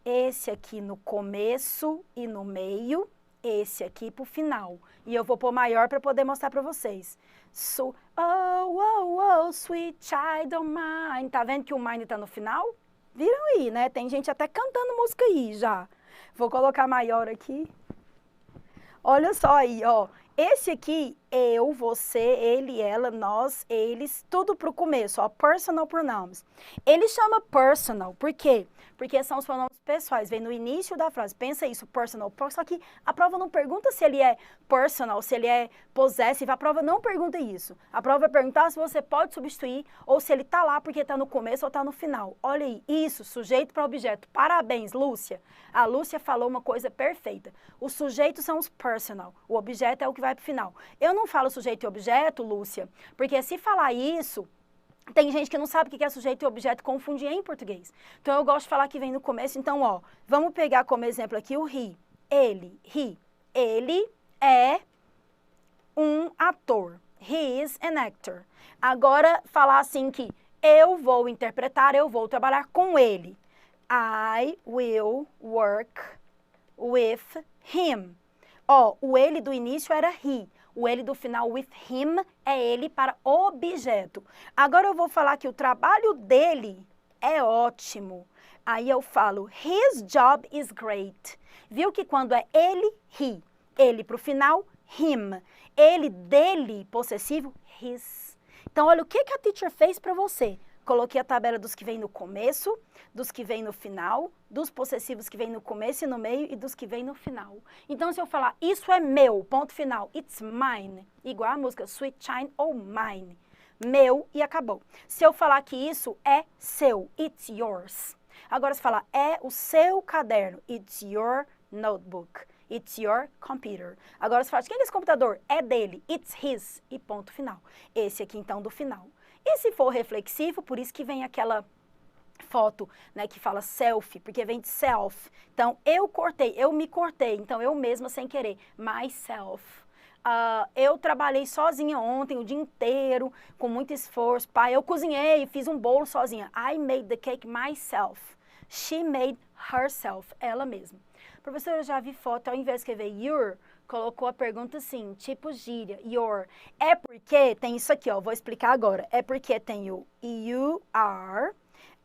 S1: Esse aqui no começo e no meio, esse aqui pro final. E eu vou pôr maior para poder mostrar para vocês. So, oh, oh, oh, sweet child of mine. Tá vendo que o mine tá no final? Viram aí, né? Tem gente até cantando música aí já. Vou colocar maior aqui. Olha só aí, ó. Esse aqui, eu, você, ele, ela, nós, eles, tudo pro começo, ó, personal pronouns. Ele chama personal, por quê? Porque são os pronomes pessoais, vem no início da frase, pensa isso, personal, só que a prova não pergunta se ele é personal, se ele é possessive, a prova não pergunta isso. A prova vai perguntar se você pode substituir ou se ele tá lá porque tá no começo ou tá no final. Olha aí, isso, sujeito para objeto. Parabéns, Lúcia. A Lúcia falou uma coisa perfeita. Os sujeitos são os personal, o objeto é o que vai pro final. Eu não falo sujeito e objeto, Lúcia, porque se falar isso, tem gente que não sabe o que é sujeito e objeto, confunde em português. Então, eu gosto de falar que vem no começo. Então, ó, vamos pegar como exemplo aqui o he. Ele, he. Ele é um ator. He is an actor. Agora, falar assim que eu vou interpretar, eu vou trabalhar com ele. I will work with him. Ó, o ele do início era he. O ele do final, with him, é ele para objeto. Agora eu vou falar que o trabalho dele é ótimo. Aí eu falo, his job is great. Viu que quando é ele, he. Ele para o final, him. Ele, dele, possessivo, his. Então, olha o que a teacher fez para você. Coloquei a tabela dos que vem no começo, dos que vem no final, dos possessivos que vem no começo e no meio e dos que vem no final. Então, se eu falar, isso é meu, ponto final, it's mine, igual a música Sweet Child ou mine, meu e acabou. Se eu falar que isso é seu, it's yours. Agora, se falar, é o seu caderno, it's your notebook, it's your computer. Agora, se falar, de quem é esse computador? É dele, it's his, e ponto final. Esse aqui, então, do final. E se for reflexivo, por isso que vem aquela foto, né, que fala selfie, porque vem de self. Então, eu cortei, eu me cortei, então eu mesma sem querer, myself. Eu trabalhei sozinha ontem, o dia inteiro, com muito esforço. Pai, eu cozinhei, fiz um bolo sozinha. I made the cake myself. She made herself, ela mesma. Professora, eu já vi foto, ao invés de escrever your, colocou a pergunta assim, tipo gíria, your. É porque tem isso aqui, ó, vou explicar agora. É porque tem o you are,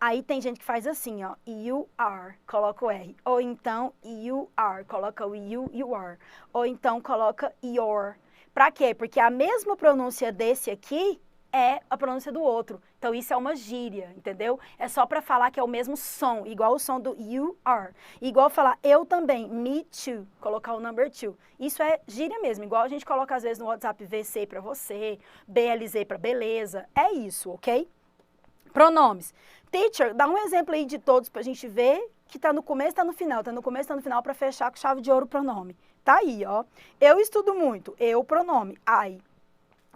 S1: aí tem gente que faz assim, ó, you are, coloca o R. Ou então you are, coloca o you are. Ou então coloca your. Pra quê? Porque a mesma pronúncia desse aqui é a pronúncia do outro. Então, isso é uma gíria, entendeu? É só para falar que é o mesmo som, igual o som do you are. Igual falar eu também, me too, colocar o number two. Isso é gíria mesmo, igual a gente coloca às vezes no WhatsApp VC para você, BLZ para beleza. É isso, ok? Pronomes. Teacher, dá um exemplo aí de todos pra gente ver que tá no começo, tá no final. Tá no começo, tá no final para fechar com chave de ouro o pronome. Tá aí, ó. Eu estudo muito. Eu, pronome. I.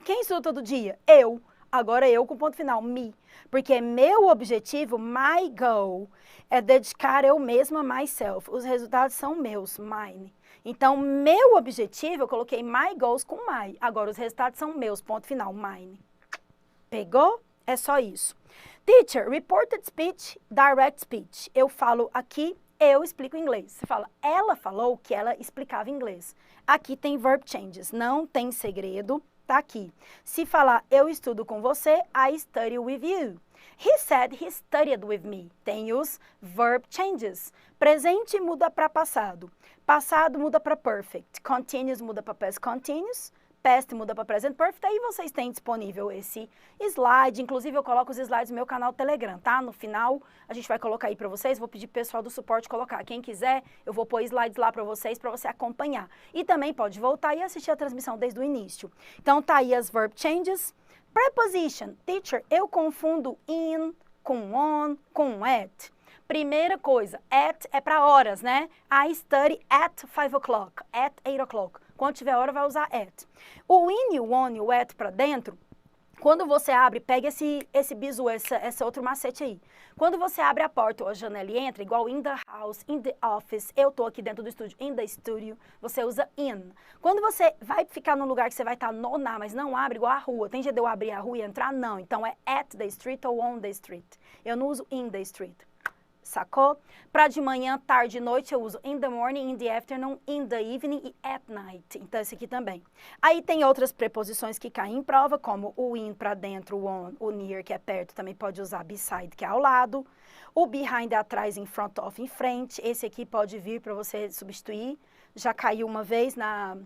S1: Quem estuda todo dia? Eu. Agora eu com ponto final, me. Porque meu objetivo, my goal, é dedicar eu mesma, myself. Os resultados são meus, mine. Então, meu objetivo, eu coloquei my goals com my. Agora, os resultados são meus, ponto final, mine. Pegou? É só isso. Teacher, reported speech, direct speech. Eu falo aqui, eu explico inglês. Você fala, ela falou que ela explicava inglês. Aqui tem verb changes, não tem segredo. Tá aqui. Se falar, eu estudo com você, I study with you. He said he studied with me. Tem os verb changes. Presente muda para passado. Passado muda para perfect. Continuous muda para past continuous. Past muda para present perfect. Aí vocês têm disponível esse slide. Inclusive, eu coloco os slides no meu canal Telegram, tá? No final, a gente vai colocar aí para vocês. Vou pedir pro pessoal do suporte colocar. Quem quiser, eu vou pôr slides lá para vocês, para você acompanhar. E também pode voltar e assistir a transmissão desde o início. Então, tá aí as verb changes. Preposition. Teacher, eu confundo in com on, com at. Primeira coisa, at é para horas, né? I study at 5 o'clock, at 8 o'clock. Quando tiver hora, vai usar at. O in e o on e o at para dentro Quando você abre, pega esse bizu, esse outro macete aí. Quando você abre a porta ou a janela e entra, igual in the house, in the office, eu tô aqui dentro do estúdio, in the studio, você usa in. Quando você vai ficar num lugar que você vai estar no na, mas não abre, igual a rua, tem jeito de eu abrir a rua e entrar? Não. Então é at the street ou on the street. Eu não uso in the street. Sacou? Para de manhã, tarde e noite, eu uso in the morning, in the afternoon, in the evening e at night. Então, esse aqui também. Aí tem outras preposições que caem em prova, como o in para dentro, o on, o near, que é perto, também pode usar beside, que é ao lado. O behind é atrás, in front of, em frente. Esse aqui pode vir para você substituir. Já caiu uma vez na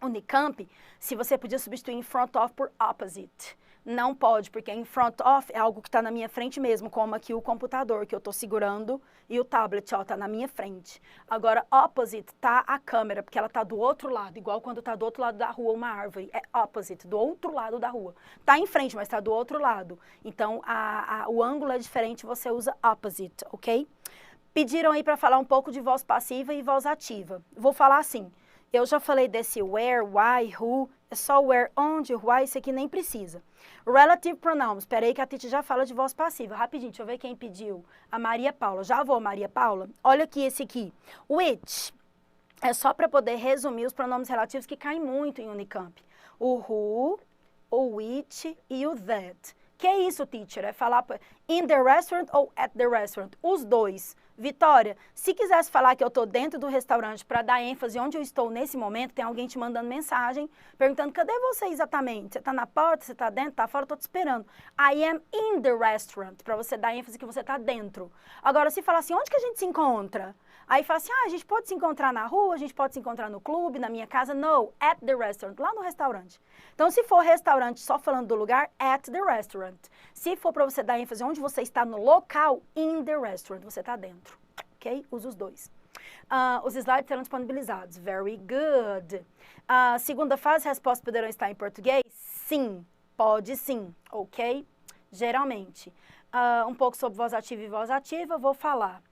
S1: Unicamp, se você podia substituir in front of por opposite. Não pode, porque in front of é algo que está na minha frente mesmo, como aqui o computador que eu estou segurando e o tablet, ó, está na minha frente. Agora, opposite tá a câmera, porque ela está do outro lado, igual quando está do outro lado da rua uma árvore. É opposite, do outro lado da rua. Está em frente, mas está do outro lado. Então, o ângulo é diferente, você usa opposite, ok? Pediram aí para falar um pouco de voz passiva e voz ativa. Vou falar assim. Eu já falei desse where, why, who, é só where, onde, why, isso aqui nem precisa. Relative pronouns, espera aí que a Titi já fala de voz passiva. Rapidinho, deixa eu ver quem pediu. A Maria Paula. Já vou, Maria Paula. Olha aqui esse aqui. Which é só para poder resumir os pronomes relativos que caem muito em Unicamp. O who, o which e o that. Que é isso, teacher? É falar in the restaurant ou at the restaurant? Os dois. Vitória, se quisesse falar que eu estou dentro do restaurante para dar ênfase onde eu estou nesse momento, tem alguém te mandando mensagem, perguntando, cadê você exatamente? Você está na porta, você está dentro, está fora, estou te esperando. I am in the restaurant, para você dar ênfase que você está dentro. Agora, se falar assim, onde que a gente se encontra? Aí fala assim, a gente pode se encontrar na rua, a gente pode se encontrar no clube, na minha casa. No, at the restaurant, lá no restaurante. Então, se for restaurante só falando do lugar, at the restaurant. Se for para você dar ênfase onde você está no local, in the restaurant, você está dentro. Ok? Usa os dois. Os slides serão disponibilizados. Very good. Segunda fase, respostas poderão estar em português? Sim, pode sim, ok? Geralmente. Um pouco sobre voz ativa e voz ativa, vou falar.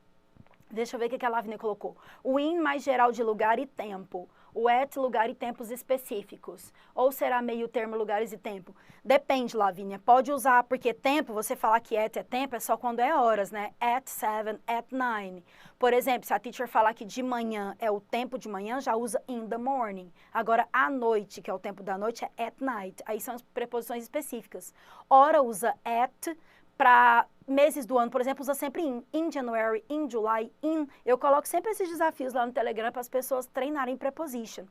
S1: Deixa eu ver o que a Lavínia colocou. O in mais geral de lugar e tempo. O at, lugar e tempos específicos. Ou será meio termo lugares e tempo? Depende, Lavínia. Pode usar, porque tempo, você falar que at é tempo, é só quando é horas, né? At 7, at 9. Por exemplo, se a teacher falar que de manhã é o tempo de manhã, já usa in the morning. Agora, à noite, que é o tempo da noite, é at night. Aí são as preposições específicas. Hora usa at. Para meses do ano, por exemplo, usa sempre in January, in July, in. Eu coloco sempre esses desafios lá no Telegram para as pessoas treinarem preposition.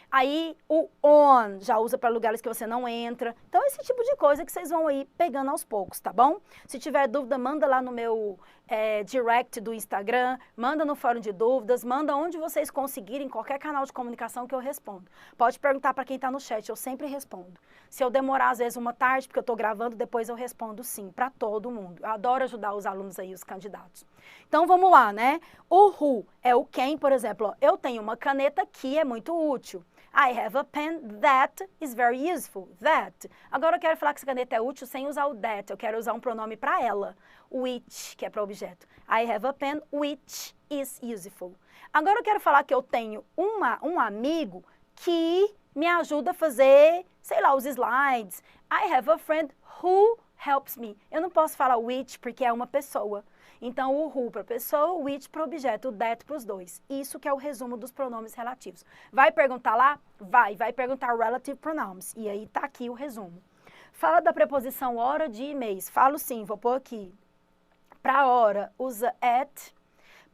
S1: Aí o on já usa para lugares que você não entra. Então, esse tipo de coisa que vocês vão aí pegando aos poucos, tá bom? Se tiver dúvida, manda lá no meu direct do Instagram, manda no fórum de dúvidas, manda onde vocês conseguirem, qualquer canal de comunicação que eu respondo. Pode perguntar para quem está no chat, eu sempre respondo. Se eu demorar, às vezes, uma tarde, porque eu estou gravando, depois eu respondo sim, para todo mundo. Eu adoro ajudar os alunos aí, os candidatos. Então, vamos lá, né? O who é o quem, por exemplo. Ó, eu tenho uma caneta que é muito útil. I have a pen that is very useful. That. Agora eu quero falar que essa caneta é útil sem usar o that. Eu quero usar um pronome para ela. Which, que é para objeto. I have a pen which is useful. Agora eu quero falar que eu tenho um amigo que me ajuda a fazer, sei lá, os slides. I have a friend who helps me. Eu não posso falar which porque é uma pessoa. Então, o who para pessoa, o which para objeto, o that para os dois. Isso que é o resumo dos pronomes relativos. Vai perguntar lá? Vai perguntar relative pronouns. E aí tá aqui o resumo. Fala da preposição hora, dia e mês. Falo sim, vou pôr aqui. Para hora, usa at.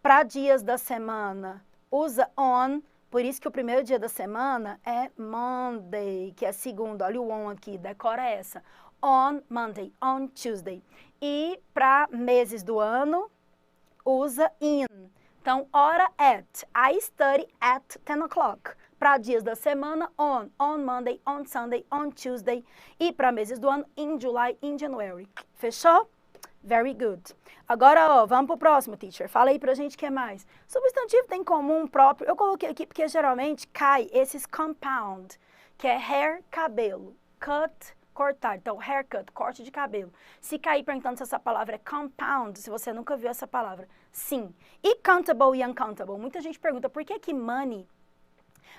S1: Para dias da semana, usa on. Por isso que o primeiro dia da semana é Monday, que é segunda. Olha o on aqui, decora essa. On Monday, on Tuesday. E para meses do ano, usa in. Então, hora at. I study at 10 o'clock. Para dias da semana, on Monday, on Sunday, on Tuesday. E para meses do ano, in July, in January. Fechou? Very good. Agora, ó, vamos pro próximo, teacher. Fala aí pra gente o que mais. Substantivo tem comum próprio. Eu coloquei aqui porque geralmente cai esses compound, que é hair, cabelo. Cut, cortar. Então, haircut, corte de cabelo. Se cair perguntando se essa palavra é compound, se você nunca viu essa palavra, sim. E countable e uncountable. Muita gente pergunta por que money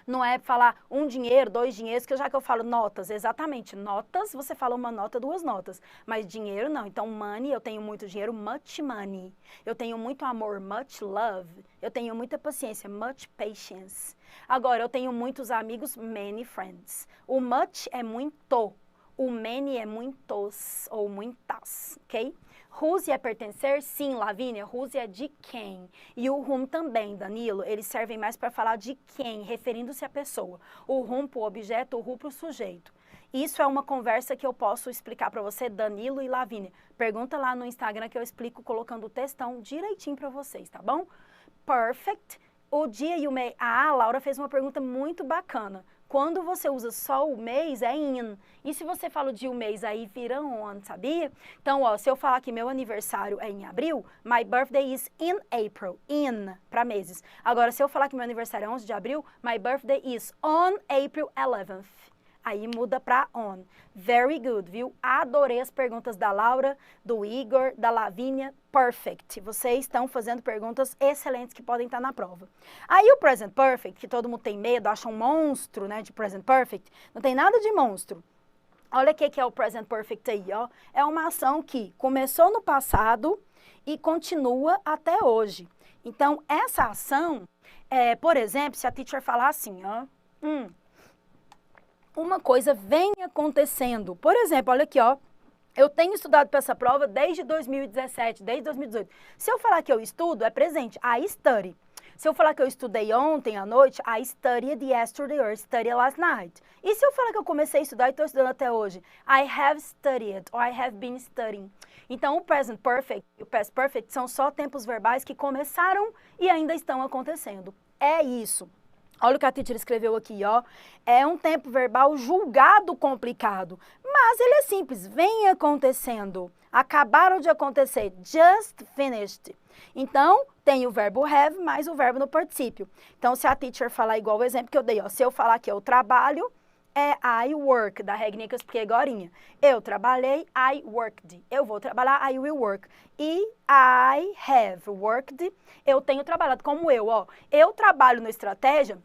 S1: Não é falar um dinheiro, dois dinheiros, que eu falo notas, exatamente. Notas, você fala uma nota, duas notas. Mas dinheiro não. Então, money, eu tenho muito dinheiro, much money. Eu tenho muito amor, much love. Eu tenho muita paciência, much patience. Agora, eu tenho muitos amigos, many friends. O much é muito. O many é muitos ou muitas, ok? Whose é pertencer? Sim, Lavínia, whose é de quem. E o whom também, Danilo, eles servem mais para falar de quem, referindo-se à pessoa. O whom para o objeto, o who para o sujeito. Isso é uma conversa que eu posso explicar para você, Danilo e Lavínia. Pergunta lá no Instagram que eu explico colocando o textão direitinho para vocês, tá bom? Perfect. O dia e o mês. Ah, a Laura fez uma pergunta muito bacana. Quando você usa só o mês, é in. E se você fala o dia e o mês, aí vira on, sabia? Então, ó, se eu falar que meu aniversário é em abril, my birthday is in April. In, para meses. Agora, se eu falar que meu aniversário é 11 de abril, my birthday is on April 11th. Aí muda para on. Very good, viu? Adorei as perguntas da Laura, do Igor, da Lavínia. Perfect. Vocês estão fazendo perguntas excelentes que podem estar na prova. Aí o present perfect, que todo mundo tem medo, acha um monstro, né, de present perfect. Não tem nada de monstro. Olha o que é o present perfect aí, ó. É uma ação que começou no passado e continua até hoje. Então, essa ação, por exemplo, se a teacher falar assim, ó... uma coisa vem acontecendo. Por exemplo, olha aqui, ó. Eu tenho estudado para essa prova desde 2017, desde 2018. Se eu falar que eu estudo, é presente. I study. Se eu falar que eu estudei ontem à noite, I studied yesterday or studied last night. E se eu falar que eu comecei a estudar e estou estudando até hoje? I have studied or I have been studying. Então, o present perfect e o past perfect são só tempos verbais que começaram e ainda estão acontecendo. É isso. Olha o que a teacher escreveu aqui, ó. É um tempo verbal julgado complicado, mas ele é simples, vem acontecendo. Acabaram de acontecer, just finished. Então, tem o verbo have mais o verbo no particípio. Então, se a teacher falar igual o exemplo que eu dei, ó. Se eu falar que eu trabalho, é I work, da regrinha que eu expliquei agorinha. Eu trabalhei, I worked. Eu vou trabalhar, I will work. E I have worked, eu tenho trabalhado. Como eu, ó. Eu trabalho no Estratégia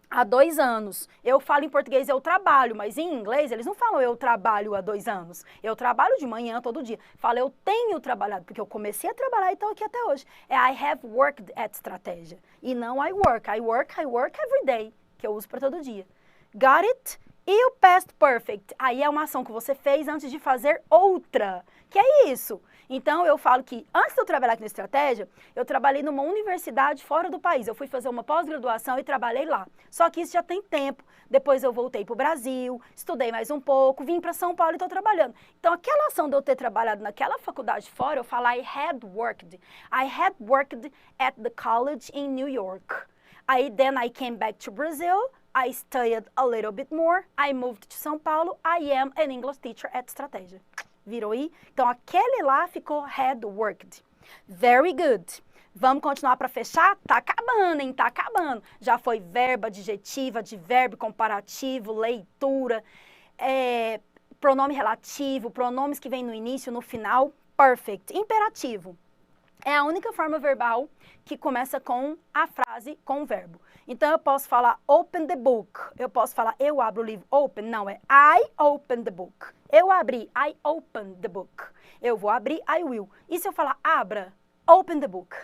S1: há 2 anos. Eu falo em português eu trabalho, mas em inglês eles não falam eu trabalho há 2 anos. Eu trabalho de manhã todo dia. Falo eu tenho trabalhado, porque eu comecei a trabalhar e estou aqui até hoje. É I have worked at Estratégia. E não I work. I work every day, que eu uso para todo dia. Got it? E o past perfect? Aí é uma ação que você fez antes de fazer outra. Que é isso? Então, eu falo que antes de eu trabalhar aqui na Estratégia, eu trabalhei numa universidade fora do país. Eu fui fazer uma pós-graduação e trabalhei lá. Só que isso já tem tempo. Depois eu voltei para o Brasil, estudei mais um pouco, vim para São Paulo e estou trabalhando. Então, aquela ação de eu ter trabalhado naquela faculdade fora, eu falo I had worked. I had worked at the college in New York. Aí, then I came back to Brazil. I studied a little bit more. I moved to São Paulo. I am an English teacher at Estratégia. Virou aí? Então, aquele lá ficou had worked. Very good. Vamos continuar para fechar? Tá acabando, hein? Tá acabando. Já foi verbo, adjetivo, advérbio, comparativo, leitura, pronome relativo, pronomes que vêm no início, no final. Perfect. Imperativo. É a única forma verbal que começa com a frase, com o verbo. Então, eu posso falar open the book. Eu posso falar eu abro o livro. Open, não, é I open the book. Eu abri, I open the book. Eu vou abrir, I will. E se eu falar abra, open the book.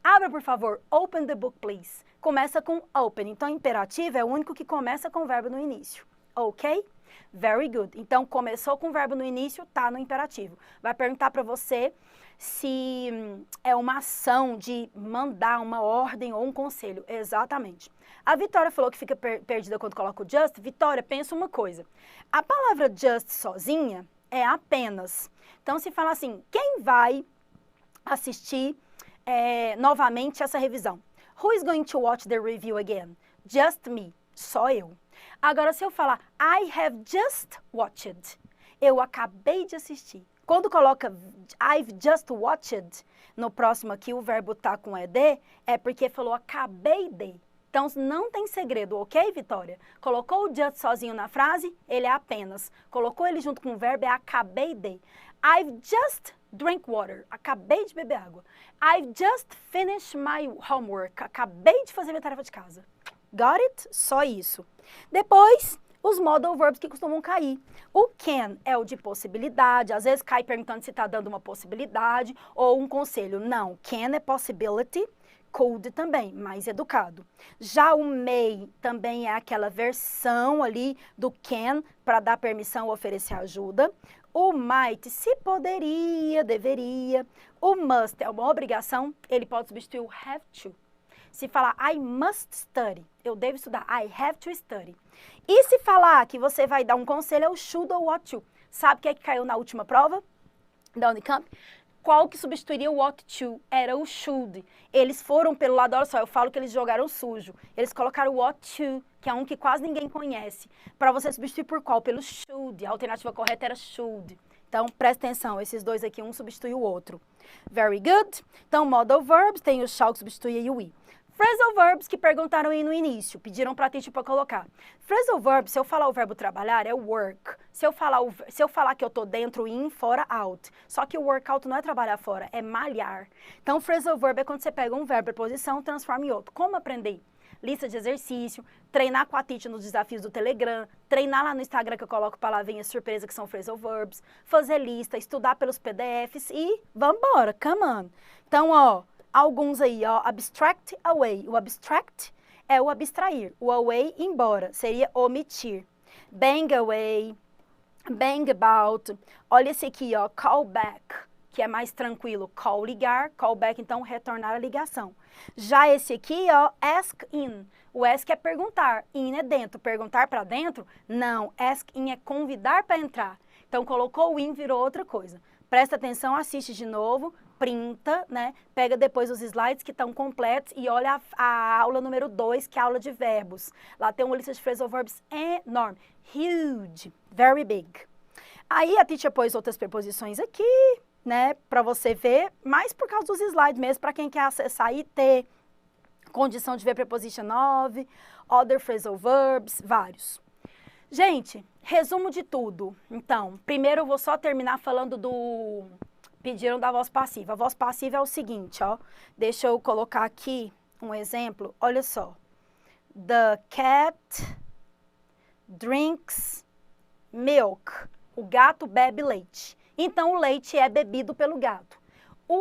S1: Abra, por favor, open the book, please. Começa com open. Então, imperativo é o único que começa com o verbo no início. Ok? Very good. Então, começou com o verbo no início, tá no imperativo. Vai perguntar para você se é uma ação de mandar uma ordem ou um conselho. Exatamente. A Vitória falou que fica perdida quando coloca o just. Vitória, pensa uma coisa. A palavra just sozinha é apenas. Então, se fala assim, quem vai assistir novamente essa revisão? Who is going to watch the review again? Just me. Só eu. Agora, se eu falar I have just watched, eu acabei de assistir. Quando coloca I've just watched, no próximo aqui o verbo tá com ED, é porque falou acabei de. Então, não tem segredo, ok, Vitória? Colocou o just sozinho na frase, ele é apenas. Colocou ele junto com o verbo, é acabei de. I've just drank water. Acabei de beber água. I've just finished my homework. Acabei de fazer minha tarefa de casa. Got it? Só isso. Depois, os modal verbs que costumam cair. O can é o de possibilidade, às vezes cai perguntando se está dando uma possibilidade ou um conselho. Não, can é possibility, could também, mais educado. Já o may também é aquela versão ali do can para dar permissão ou oferecer ajuda. O might, se poderia, deveria. O must é uma obrigação, ele pode substituir o have to. Se falar I must study, eu devo estudar, I have to study. E se falar que você vai dar um conselho, é o should ou ought to. Sabe o que é que caiu na última prova da Unicamp? Qual que substituiria o ought to? Era o should. Eles foram pelo lado, olha só, eu falo que eles jogaram sujo. Eles colocaram o ought to, que é um que quase ninguém conhece. Para você substituir por qual? Pelo should. A alternativa correta era should. Então, presta atenção, esses dois aqui, um substitui o outro. Very good. Então, modal verbs, tem o shall que substitui o we. Phrasal verbs que perguntaram aí no início, pediram para a teacher para colocar. Phrasal verbs, se eu falar o verbo trabalhar, é work. Se eu falar que eu tô dentro, in, fora, out. Só que o work out não é trabalhar fora, é malhar. Então, phrasal verb é quando você pega um verbo, preposição, transforma em outro. Como aprender? Lista de exercício, treinar com a teacher nos desafios do Telegram, treinar lá no Instagram que eu coloco palavrinhas surpresa que são phrasal verbs, fazer lista, estudar pelos PDFs e vambora, come on. Então, ó, alguns aí, ó, abstract away. O abstract é o abstrair. O away, embora, seria omitir. Bang away, bang about. Olha esse aqui, ó, call back, que é mais tranquilo. Call, ligar. Call back, então, retornar a ligação. Já esse aqui, ó, ask in. O ask é perguntar. In é dentro. Perguntar para dentro? Não. Ask in é convidar para entrar. Então, colocou o in, virou outra coisa. Presta atenção, assiste de novo. Printa, né? Pega depois os slides que estão completos e olha a aula número 2, que é a aula de verbos. Lá tem uma lista de phrasal verbs enorme. Huge, very big. Aí a teacher pôs outras preposições aqui, né? Para você ver, mais por causa dos slides mesmo, para quem quer acessar e ter condição de ver preposition 9, other phrasal verbs, vários. Gente, resumo de tudo. Então, primeiro eu vou só terminar falando do... Pediram da voz passiva. A voz passiva é o seguinte, ó. Deixa eu colocar aqui um exemplo. Olha só. The cat drinks milk. O gato bebe leite. Então, o leite é bebido pelo gato.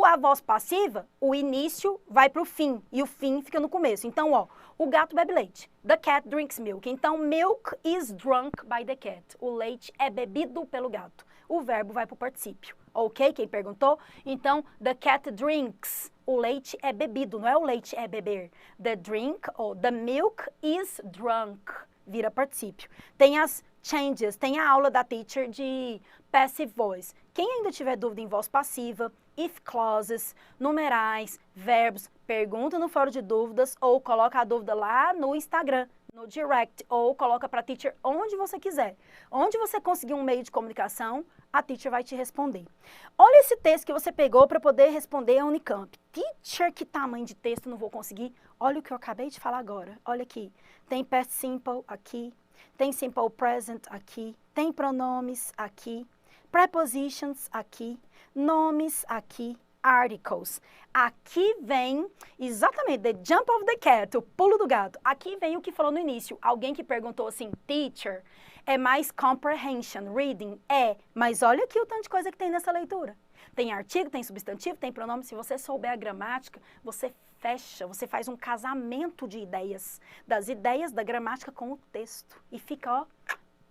S1: A voz passiva, o início vai para o fim e o fim fica no começo. Então, ó, o gato bebe leite. The cat drinks milk. Então, milk is drunk by the cat. O leite é bebido pelo gato. O verbo vai para o particípio. Ok? Quem perguntou? Então, the cat drinks. O leite é bebido, não é o leite é beber. The drink, ou the milk is drunk. Vira particípio. Tem as changes, tem a aula da teacher de passive voice. Quem ainda tiver dúvida em voz passiva, if clauses, numerais, verbos, pergunta no fórum de dúvidas ou coloca a dúvida lá no Instagram, no direct, ou coloca para a teacher onde você quiser. Onde você conseguir um meio de comunicação, a teacher vai te responder. Olha esse texto que você pegou para poder responder a Unicamp. Teacher, que tamanho de texto não vou conseguir? Olha o que eu acabei de falar agora. Olha aqui. Tem past simple aqui. Tem simple present aqui. Tem pronomes aqui. Prepositions aqui. Nomes aqui. Articles. Aqui vem exatamente the jump of the cat, o pulo do gato. Aqui vem o que falou no início. Alguém que perguntou assim, teacher, é mais comprehension, reading? É, mas olha aqui o tanto de coisa que tem nessa leitura. Tem artigo, tem substantivo, tem pronome. Se você souber a gramática, você fecha, você faz um casamento de ideias, das ideias da gramática com o texto. E fica, ó,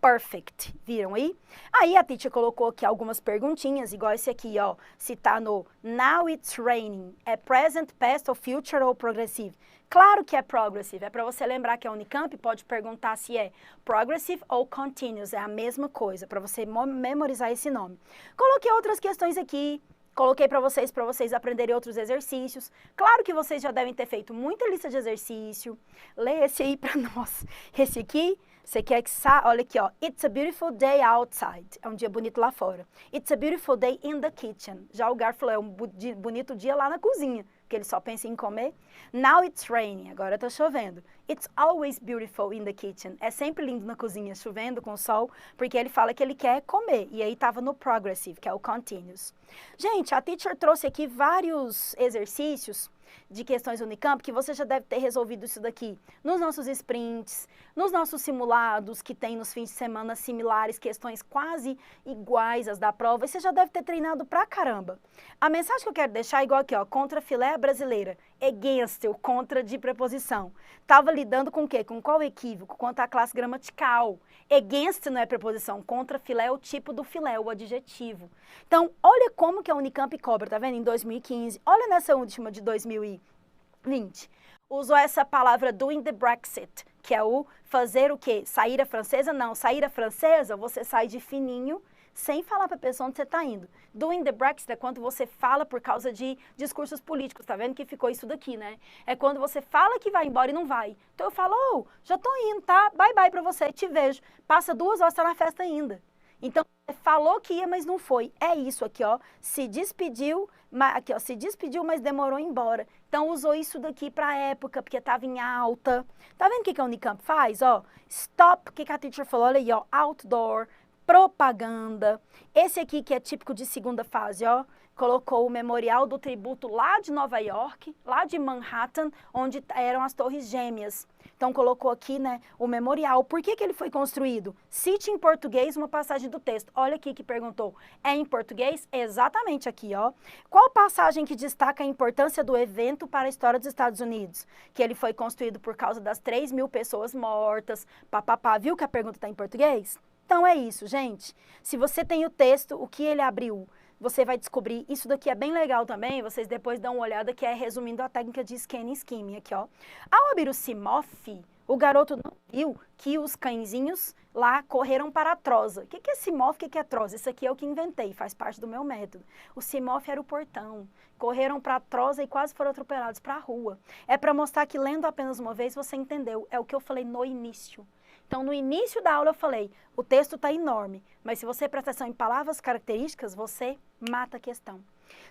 S1: perfect. Viram aí? Aí a teacher colocou aqui algumas perguntinhas, igual esse aqui, ó. Se tá no now it's raining, é present, past ou future ou progressive? Claro que é progressive. É para você lembrar que a Unicamp pode perguntar se é progressive ou continuous. É a mesma coisa, para você memorizar esse nome. Coloquei outras questões aqui. Coloquei para vocês aprenderem outros exercícios. Claro que vocês já devem ter feito muita lista de exercício. Lê esse aí para nós. Esse aqui, você quer que olha aqui, ó. It's a beautiful day outside. É um dia bonito lá fora. It's a beautiful day in the kitchen. Já o Gar falou, é um bonito dia lá na cozinha, que ele só pensa em comer. Now it's raining. Agora tá chovendo. It's always beautiful in the kitchen. É sempre lindo na cozinha, chovendo com sol, porque ele fala que ele quer comer. E aí tava no progressive, que é o continuous. Gente, a teacher trouxe aqui vários exercícios de questões Unicamp que você já deve ter resolvido isso daqui nos nossos sprints, nos nossos simulados que tem nos fins de semana similares, questões quase iguais às da prova, e você já deve ter treinado pra caramba. A mensagem que eu quero deixar é igual aqui, ó, contra filé brasileira, against, o contra de preposição. Tava lidando com o quê? Com qual equívoco? Quanto à classe gramatical. Against não é preposição, contra filé é o tipo do filé, o adjetivo. Então, olha como que a Unicamp cobra, tá vendo? Em 2015, olha nessa última de 2020. Usou essa palavra doing the Brexit, que é o fazer o quê? Sair a francesa? Não, sair a francesa, você sai de fininho, sem falar para a pessoa onde você está indo. Doing the Brexit é quando você fala por causa de discursos políticos, tá vendo que ficou isso daqui, né? É quando você fala que vai embora e não vai. Então eu falo, oh, já tô indo, tá? Bye bye para você, te vejo. Passa 2 horas, tá na festa ainda. Então, falou que ia, mas não foi. É isso aqui, ó. Se despediu, aqui, ó, se despediu, mas demorou embora. Então, usou isso daqui para a época, porque estava em alta. Tá vendo o que a Unicamp faz, ó? Stop, o que a teacher falou? Olha aí, ó. Outdoor, propaganda. Esse aqui que é típico de segunda fase, ó. Colocou o memorial do tributo lá de Nova York, lá de Manhattan, onde eram as Torres Gêmeas. Então, colocou aqui, né, o memorial. Por que ele foi construído? Cite em português uma passagem do texto. Olha aqui que perguntou. É em português? Exatamente aqui, ó. Qual passagem que destaca a importância do evento para a história dos Estados Unidos? Que ele foi construído por causa das 3.000 pessoas mortas, papapá. Viu que a pergunta está em português? Então, é isso, gente. Se você tem o texto, o que ele abriu, você vai descobrir, isso daqui é bem legal também, vocês depois dão uma olhada, que é resumindo a técnica de scanning skimming aqui, ó. Ao abrir o CIMOF, o garoto não viu que os cãezinhos lá correram para a troza. O que é CIMOF, o que é troza? Isso aqui é o que inventei, faz parte do meu método. O CIMOF era o portão, correram para a troza e quase foram atropelados para a rua. É para mostrar que lendo apenas uma vez você entendeu, é o que eu falei no início. Então, no início da aula eu falei, o texto está enorme, mas se você prestar atenção em palavras características, você mata a questão.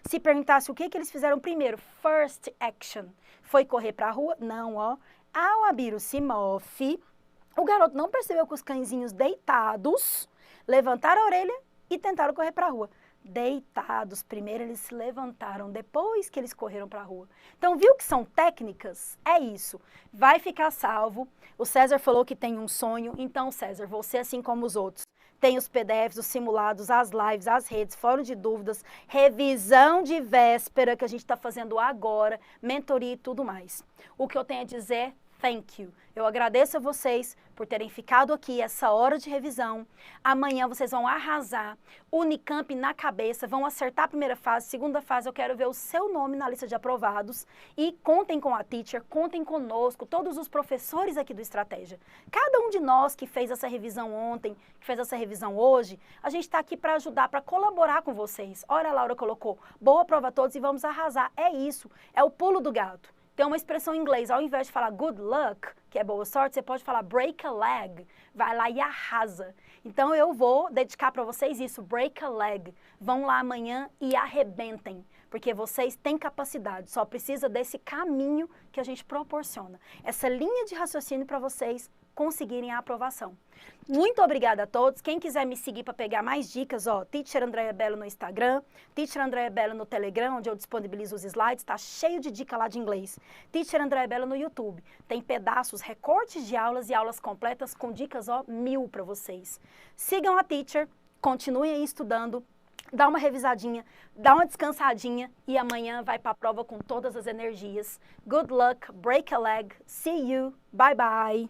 S1: Se perguntasse o que eles fizeram primeiro, first action, foi correr para a rua? Não, ó. Ao abrir o CIMOF, o garoto não percebeu que os cãezinhos deitados levantaram a orelha e tentaram correr para a rua. Deitados, primeiro eles se levantaram, depois que eles correram para a rua. Então, viu que são técnicas? É isso. Vai ficar salvo. O César falou que tem um sonho. Então, César, você, assim como os outros, tem os PDFs, os simulados, as lives, as redes, fórum de dúvidas, revisão de véspera que a gente está fazendo agora, mentoria e tudo mais. O que eu tenho a dizer, thank you. Eu agradeço a vocês por terem ficado aqui essa hora de revisão. Amanhã vocês vão arrasar, Unicamp na cabeça, vão acertar a primeira fase, segunda fase eu quero ver o seu nome na lista de aprovados. E contem com a teacher, contem conosco, todos os professores aqui do Estratégia. Cada um de nós que fez essa revisão ontem, que fez essa revisão hoje, a gente está aqui para ajudar, para colaborar com vocês. Olha, a Laura colocou, boa prova a todos e vamos arrasar. É isso, é o pulo do gato. Tem uma expressão em inglês, ao invés de falar good luck, que é boa sorte, você pode falar break a leg, vai lá e arrasa. Então eu vou dedicar para vocês isso, break a leg. Vão lá amanhã e arrebentem, porque vocês têm capacidade, só precisa desse caminho que a gente proporciona. Essa linha de raciocínio para vocês conseguirem a aprovação. Muito obrigada a todos. Quem quiser me seguir para pegar mais dicas, ó, Teacher Andréia Bello no Instagram, Teacher Andréia Bello no Telegram, onde eu disponibilizo os slides, tá cheio de dica lá de inglês. Teacher Andréia Bello no YouTube. Tem pedaços, recortes de aulas e aulas completas com dicas, ó, 1000 para vocês. Sigam a Teacher, continuem aí estudando, dá uma revisadinha, dá uma descansadinha e amanhã vai para a prova com todas as energias. Good luck, break a leg, see you, bye bye.